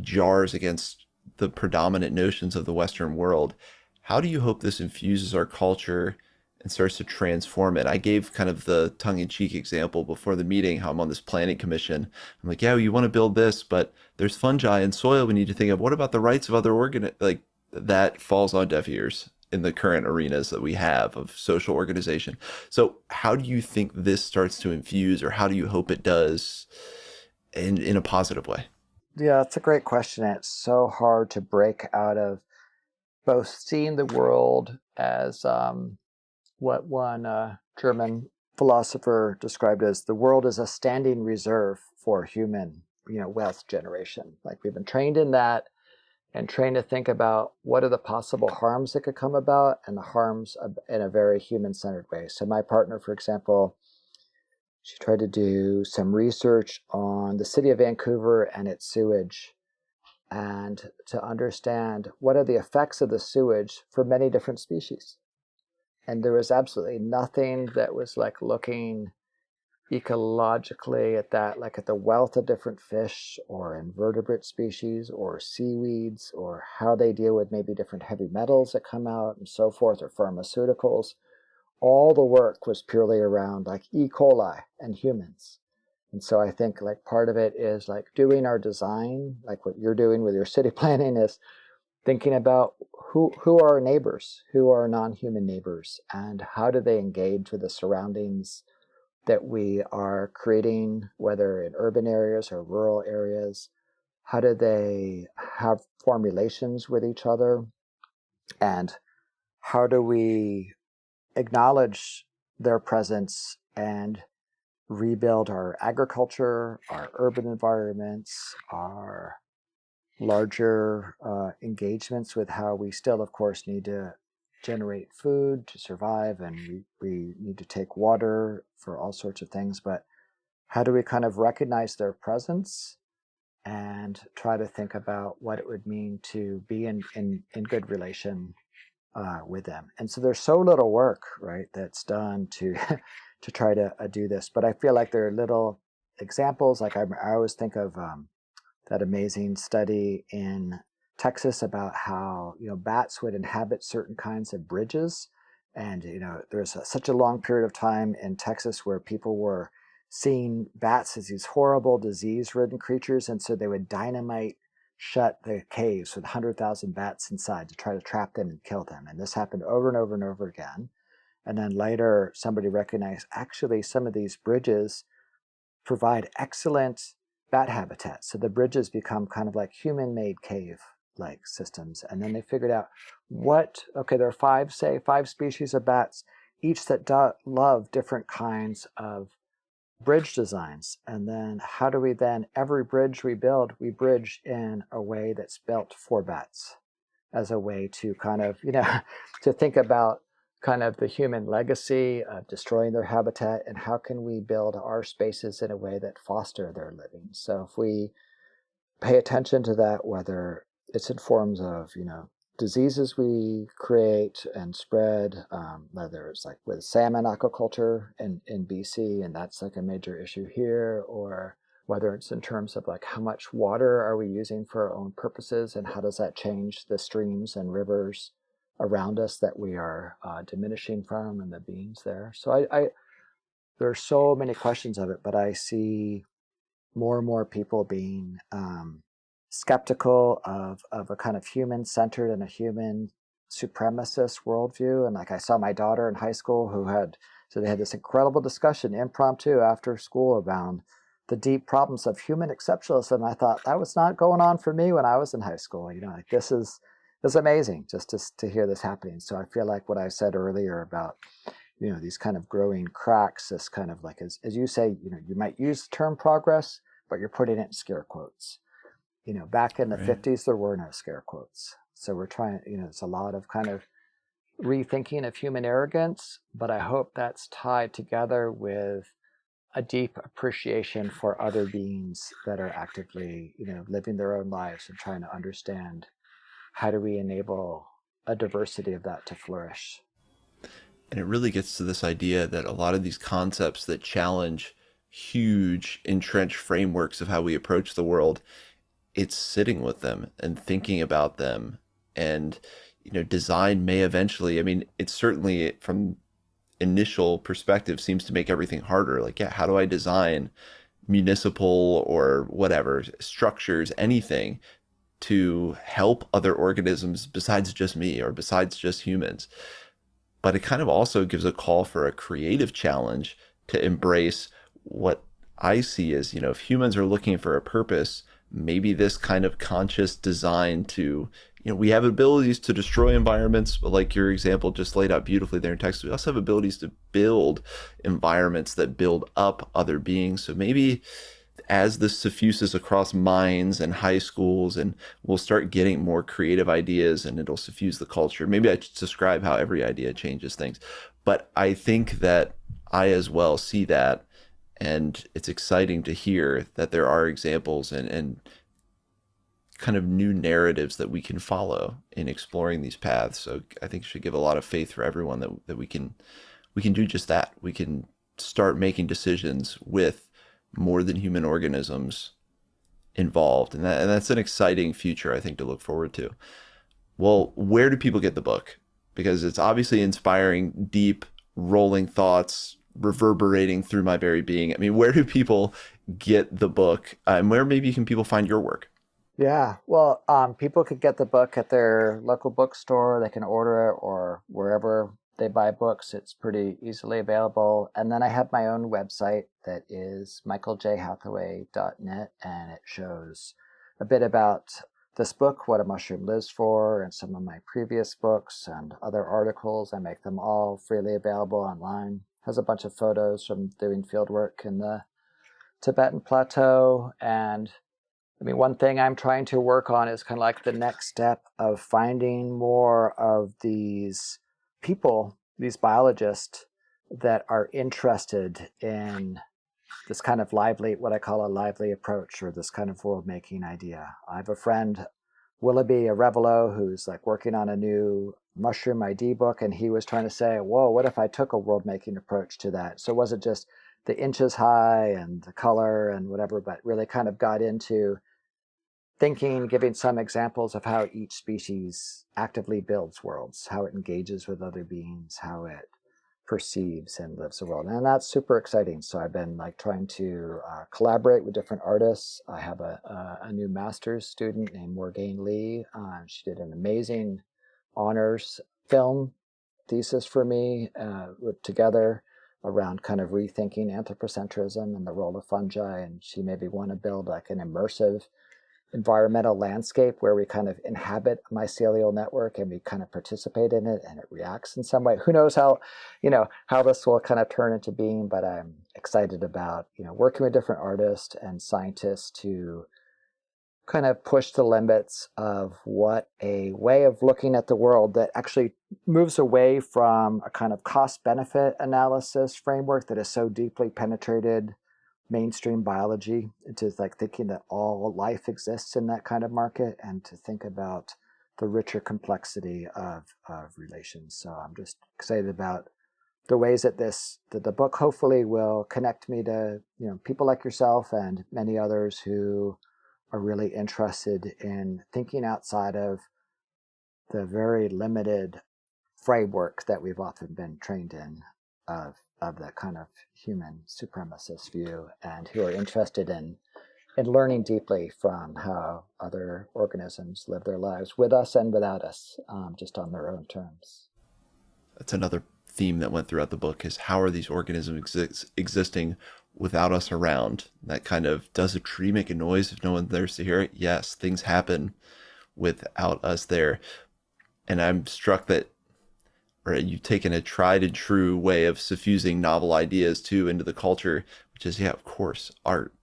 jars against the predominant notions of the Western world, how do you hope this infuses our culture and starts to transform it? I gave kind of the tongue-in-cheek example before the meeting, how I'm on this planning commission. I'm like, yeah, you want to build this, but there's fungi and soil we need to think of. What about the rights of other like that falls on deaf ears in the current arenas that we have of social organization. So how do you think this starts to infuse, or how do you hope it does in a positive way? Yeah, that's a great question. It's so hard to break out of both seeing the world as what one German philosopher described as the world as a standing reserve for human, wealth generation. Like we've been trained in that and trained to think about what are the possible harms that could come about and the harms in a very human-centered way. So my partner, for example, she tried to do some research on the city of Vancouver and its sewage and to understand what are the effects of the sewage for many different species. And there was absolutely nothing that was like looking ecologically at that, like at the wealth of different fish or invertebrate species or seaweeds, or how they deal with maybe different heavy metals that come out and so forth, or pharmaceuticals. All the work was purely around like E. coli and humans. And so I think like part of it is like doing our design, like what you're doing with your city planning, is thinking about who are our neighbors, who are non-human neighbors, and how do they engage with the surroundings that we are creating, whether in urban areas or rural areas. How do they form relations with each other, and how do we acknowledge their presence and rebuild our agriculture, our urban environments, our larger engagements with how we still, of course, need to generate food to survive, and we need to take water for all sorts of things. But how do we kind of recognize their presence and try to think about what it would mean to be in good relation with them? And so there's so little work, right, that's done to to try to do this. But I feel like there are little examples. Like I always think of that amazing study in Texas about how bats would inhabit certain kinds of bridges, and there's such a long period of time in Texas where people were seeing bats as these horrible disease-ridden creatures, and so they would dynamite shut the caves with 100,000 bats inside to try to trap them and kill them. And this happened over and over and over again. And then later, somebody recognized actually some of these bridges provide excellent bat habitat. So the bridges become kind of like human-made cave-like systems. And then they figured out there are five species of bats, each that love different kinds of bridge designs. And then how do we then, every bridge we build, we bridge in a way that's built for bats, as a way to kind of, to think about kind of the human legacy of destroying their habitat, and how can we build our spaces in a way that foster their living. So if we pay attention to that, whether it's in forms of, diseases we create and spread, whether it's like with salmon aquaculture in BC, and that's like a major issue here, or whether it's in terms of like how much water are we using for our own purposes, and how does that change the streams and rivers around us that we are diminishing from, and the beings there. So I there are so many questions of it, but I see more and more people being skeptical of a kind of human-centered and a human supremacist worldview. And like I saw my daughter in high school so they had this incredible discussion impromptu after school about the deep problems of human exceptionalism. And I thought that was not going on for me when I was in high school. Like this is amazing just to hear this happening. So I feel like what I said earlier about these kind of growing cracks, this kind of like, as you say, you might use the term progress, but you're putting it in scare quotes. Back in the Right. 50s, there were no scare quotes. So we're trying, it's a lot of kind of rethinking of human arrogance, but I hope that's tied together with a deep appreciation for other beings that are actively, living their own lives and trying to understand how do we enable a diversity of that to flourish. And it really gets to this idea that a lot of these concepts that challenge huge entrenched frameworks of how we approach the world, it's sitting with them and thinking about them. And design may eventually, I mean, it's certainly from initial perspective seems to make everything harder. Like, yeah, how do I design municipal or whatever structures, anything to help other organisms besides just me or besides just humans? But it kind of also gives a call for a creative challenge to embrace what I see as, if humans are looking for a purpose, maybe this kind of conscious design to, we have abilities to destroy environments, but like your example just laid out beautifully there in text, we also have abilities to build environments that build up other beings. So maybe as this suffuses across minds and high schools, and we'll start getting more creative ideas and it'll suffuse the culture. Maybe I just describe how every idea changes things. But I think that I as well see that. And it's exciting to hear that there are examples and kind of new narratives that we can follow in exploring these paths. So I think it should give a lot of faith for everyone that we can do just that. We can start making decisions with more than human organisms involved. And that's an exciting future, I think, to look forward to. Well, where do people get the book? Because it's obviously inspiring, deep, rolling thoughts reverberating through my very being. I mean, where do people get the book? And where maybe can people find your work? Yeah, well, people could get the book at their local bookstore. They can order it or wherever they buy books. It's pretty easily available. And then I have my own website that is michaeljhathaway.net, and it shows a bit about this book, What a Mushroom Lives For, and some of my previous books and other articles. I make them all freely available online. Has a bunch of photos from doing field work in the Tibetan Plateau. And I mean, one thing I'm trying to work on is kind of like the next step of finding more of these people, these biologists that are interested in this kind of lively, what I call a lively approach, or this kind of world making idea. I have a friend, Willoughby, a Revelo, who's like working on a new mushroom ID book, and he was trying to say, whoa, what if I took a world making approach to that? So it wasn't just the inches high and the color and whatever, but really kind of got into thinking, giving some examples of how each species actively builds worlds, how it engages with other beings, how it perceives and lives the world. And that's super exciting. So I've been like trying to collaborate with different artists. I have a new master's student named Morgane Lee. She did an amazing honors film thesis for me together around kind of rethinking anthropocentrism and the role of fungi. And she made me want to build like an immersive environmental landscape where we kind of inhabit a mycelial network and we kind of participate in it and it reacts in some way. Who knows how, how this will kind of turn into being, but I'm excited about, working with different artists and scientists to kind of push the limits of what a way of looking at the world that actually moves away from a kind of cost benefit analysis framework that is so deeply penetrated mainstream biology, into like thinking that all life exists in that kind of market, and to think about the richer complexity of relations. So I'm just excited about the ways that the book hopefully will connect me to people like yourself and many others who are really interested in thinking outside of the very limited framework that we've often been trained in of the kind of human supremacist view, and who are interested in learning deeply from how other organisms live their lives with us and without us, just on their own terms. That's another theme that went throughout the book, is how are these organisms existing without us around? That kind of, does a tree make a noise if no one's there to hear it? Yes, things happen without us there. And I'm struck that, or you've taken a tried and true way of suffusing novel ideas too into the culture, which is, yeah, of course, art.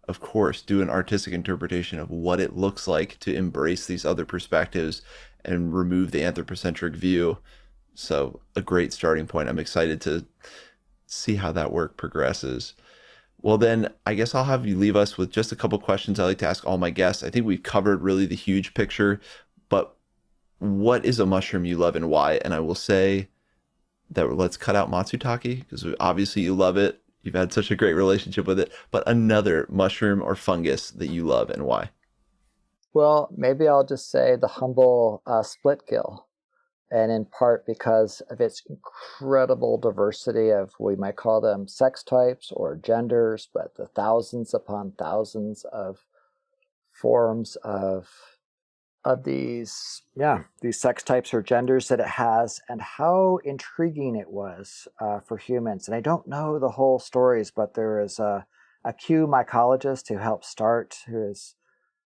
Of course, do an artistic interpretation of what it looks like to embrace these other perspectives and remove the anthropocentric view. So, a great starting point. I'm excited to see how that work progresses. Well, then I guess I'll have you leave us with just a couple questions I like to ask all my guests. I think we've covered really the huge picture, but what is a mushroom you love and why? And I will say that let's cut out matsutake, because obviously you love it. You've had such a great relationship with it, but another mushroom or fungus that you love and why? Well, maybe I'll just say the humble split gill, and in part because of its incredible diversity of, we might call them sex types or genders, but the thousands upon thousands of forms of these sex types or genders that it has, and how intriguing it was for humans. And I don't know the whole stories, but there is a Q mycologist who helped start, who is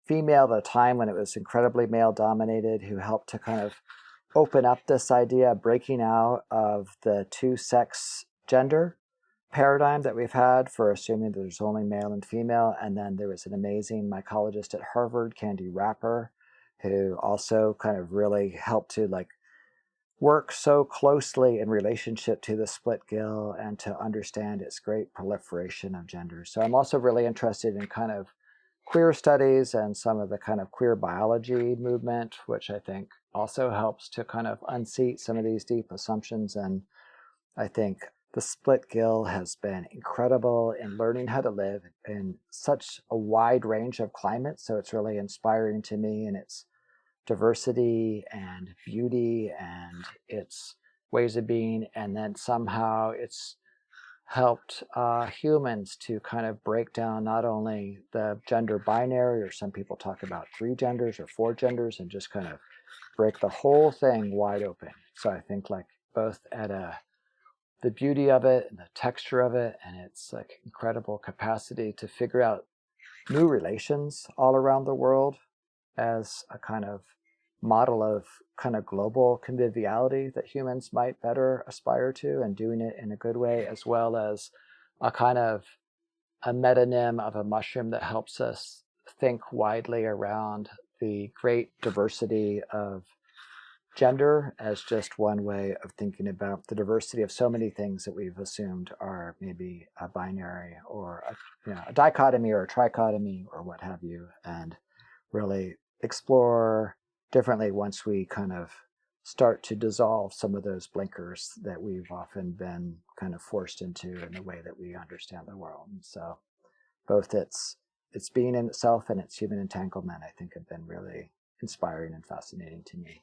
female at a time when it was incredibly male dominated, who helped to kind of open up this idea, breaking out of the two sex gender paradigm that we've had for assuming there's only male and female. And then there was an amazing mycologist at Harvard, Candy Rapper, who also kind of really helped to like work so closely in relationship to the split gill and to understand its great proliferation of genders. So I'm also really interested in kind of queer studies and some of the kind of queer biology movement, which I think also helps to kind of unseat some of these deep assumptions. And I think the split gill has been incredible in learning how to live in such a wide range of climates. So it's really inspiring to me in its diversity and beauty and its ways of being. And then somehow it's helped humans to kind of break down not only the gender binary, or some people talk about 3 genders or 4 genders, and just kind of break the whole thing wide open. So I think like both at the beauty of it and the texture of it and its like incredible capacity to figure out new relations all around the world as a kind of model of kind of global conviviality that humans might better aspire to, and doing it in a good way, as well as a kind of a metonym of a mushroom that helps us think widely around the great diversity of gender as just one way of thinking about the diversity of so many things that we've assumed are maybe a binary or a dichotomy or a trichotomy or what have you, and really explore differently once we kind of start to dissolve some of those blinkers that we've often been kind of forced into in the way that we understand the world. And so both its being in itself and its human entanglement, I think, have been really inspiring and fascinating to me.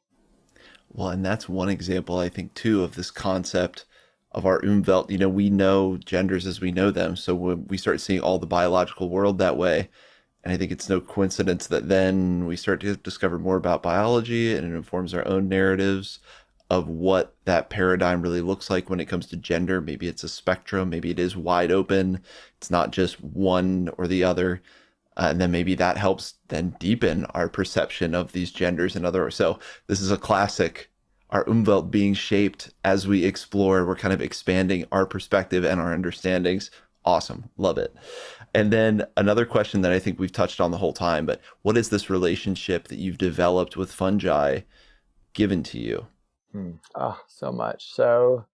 Well, and that's one example, I think, too, of this concept of our Umwelt. We know genders as we know them. So when we start seeing all the biological world that way, and I think it's no coincidence that then we start to discover more about biology and it informs our own narratives of what that paradigm really looks like when it comes to gender. Maybe it's a spectrum, maybe it is wide open. It's not just one or the other. And then maybe that helps then deepen our perception of these genders and other. So this is a classic, our Umwelt being shaped as we explore. We're kind of expanding our perspective and our understandings. Awesome. Love it. And then another question that I think we've touched on the whole time, but what is this relationship that you've developed with fungi given to you? Oh, so much. So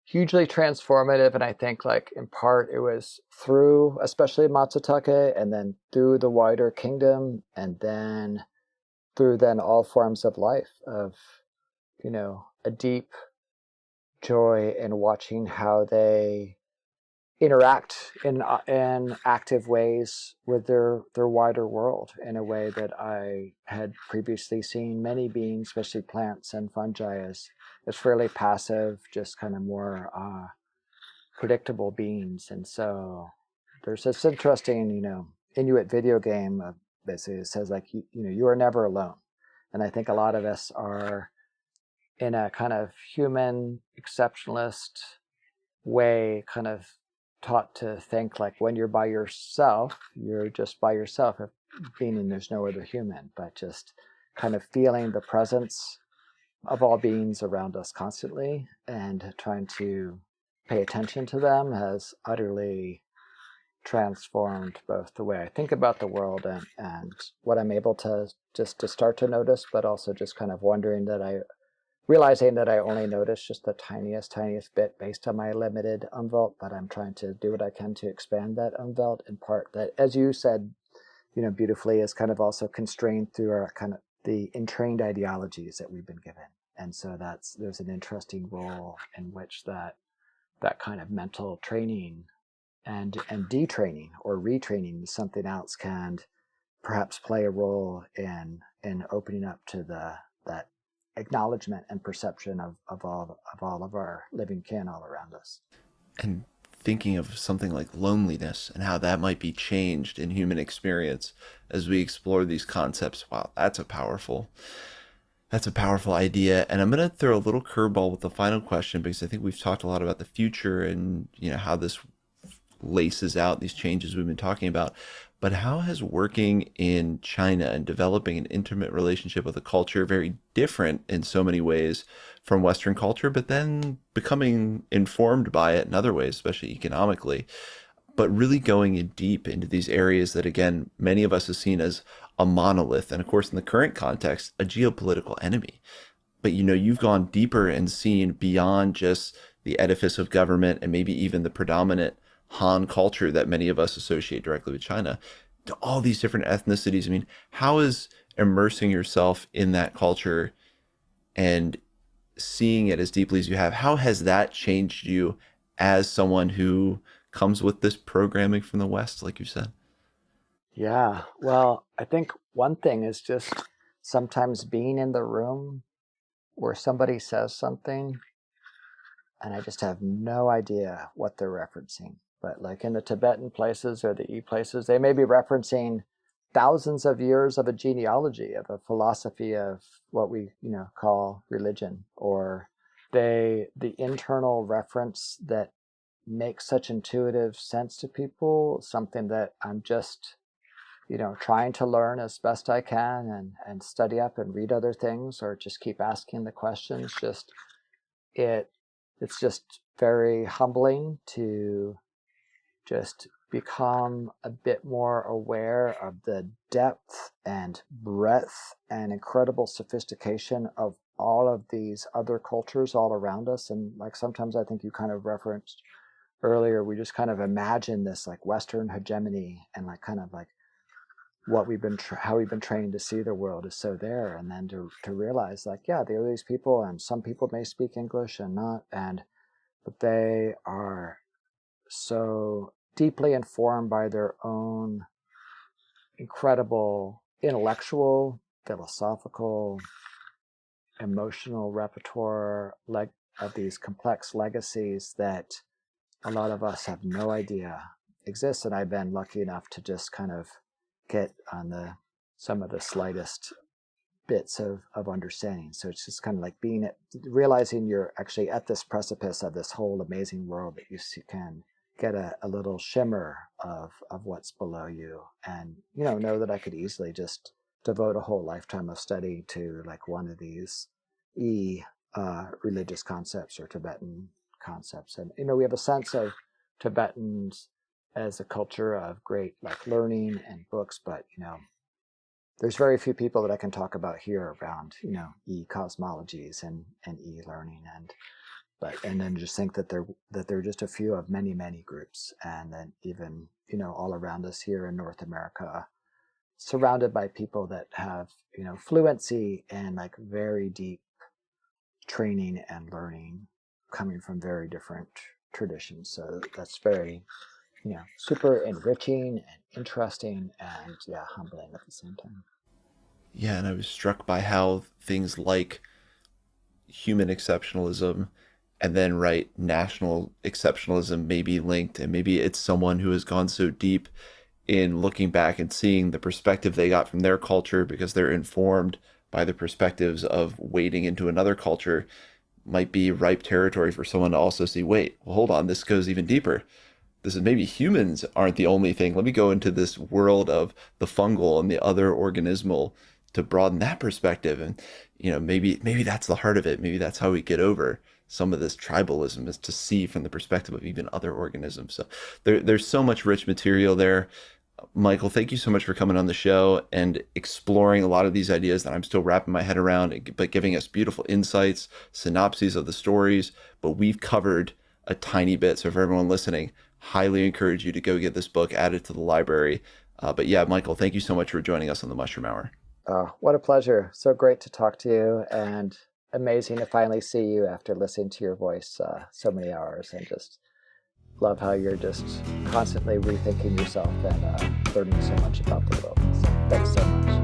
hugely transformative. And I think like in part it was through especially Matsutake, and then through the wider kingdom, and then through then all forms of life, of a deep joy in watching how they interact in active ways with their wider world in a way that I had previously seen many beings, especially plants and fungi, as fairly passive, just kind of more predictable beings. And so there's this interesting, Inuit video game basically it says like you are never alone, and I think a lot of us are in a kind of human exceptionalist way kind of taught to think like when you're by yourself, you're just by yourself, meaning there's no other human, but just kind of feeling the presence of all beings around us constantly and trying to pay attention to them has utterly transformed both the way I think about the world and what I'm able to just to start to notice, but also just kind of realizing that I only notice just the tiniest bit based on my limited umwelt, but I'm trying to do what I can to expand that umwelt, in part that, as you said, beautifully, is kind of also constrained through our kind of the entrained ideologies that we've been given. And so there's an interesting role in which that kind of mental training and detraining or retraining something else can perhaps play a role in opening up to that acknowledgement and perception of all of our living kin all around us. And thinking of something like loneliness and how that might be changed in human experience as we explore these concepts. Wow, that's a powerful idea. And I'm going to throw a little curveball with the final question, because I think we've talked a lot about the future and how this laces out these changes we've been talking about. But how has working in China and developing an intimate relationship with a culture very different in so many ways from Western culture, but then becoming informed by it in other ways, especially economically, but really going in deep into these areas that, again, many of us have seen as a monolith, and of course, in the current context, a geopolitical enemy. But you've gone deeper and seen beyond just the edifice of government and maybe even the predominant Han culture that many of us associate directly with China, to all these different ethnicities. I mean, how is immersing yourself in that culture and seeing it as deeply as you have, how has that changed you as someone who comes with this programming from the West, like you said? Yeah, well, I think one thing is just sometimes being in the room where somebody says something and I just have no idea what they're referencing. But like in the Tibetan places or the E places, they may be referencing thousands of years of a genealogy, of a philosophy of what we, call religion, or the internal reference that makes such intuitive sense to people, something that I'm just, trying to learn as best I can and study up and read other things or just keep asking the questions. Just it it's just very humbling to just become a bit more aware of the depth and breadth and incredible sophistication of all of these other cultures all around us. And like sometimes I think you kind of referenced earlier, we just kind of imagine this like Western hegemony and like kind of like what how we've been trained to see the world is so there, and then to realize like, yeah, there are these people, and some people may speak English and not, but they are so deeply informed by their own incredible intellectual, philosophical, emotional repertoire of these complex legacies that a lot of us have no idea exists. And I've been lucky enough to just kind of get on some of the slightest bits of understanding. So it's just kind of like realizing you're actually at this precipice of this whole amazing world that you can get a little shimmer of what's below you, and know that I could easily just devote a whole lifetime of study to like one of these religious concepts or Tibetan concepts. And we have a sense of Tibetans as a culture of great like learning and books, but there's very few people that I can talk about here around, e-cosmologies and e-learning, and then just think that they're just a few of many, many groups. And then even, all around us here in North America, surrounded by people that have, fluency and like very deep training and learning coming from very different traditions. So that's very, super enriching and interesting and yeah, humbling at the same time. Yeah, and I was struck by how things like human exceptionalism and then right national exceptionalism may be linked, and maybe it's someone who has gone so deep in looking back and seeing the perspective they got from their culture because they're informed by the perspectives of wading into another culture might be ripe territory for someone to also see, wait, well, hold on, this goes even deeper. This is maybe humans aren't the only thing. Let me go into this world of the fungal and the other organismal to broaden that perspective. And, maybe that's the heart of it. Maybe that's how we get over some of this tribalism, is to see from the perspective of even other organisms. So there's so much rich material there. Michael, thank you so much for coming on the show and exploring a lot of these ideas that I'm still wrapping my head around, but giving us beautiful insights, synopses of the stories. But we've covered a tiny bit. So for everyone listening, highly encourage you to go get this book, add it to the library. But yeah, Michael, thank you so much for joining us on the Mushroom Hour. Oh, what a pleasure. So great to talk to you, and amazing to finally see you after listening to your voice so many hours, and just love how you're just constantly rethinking yourself and learning so much about the world. So thanks so much.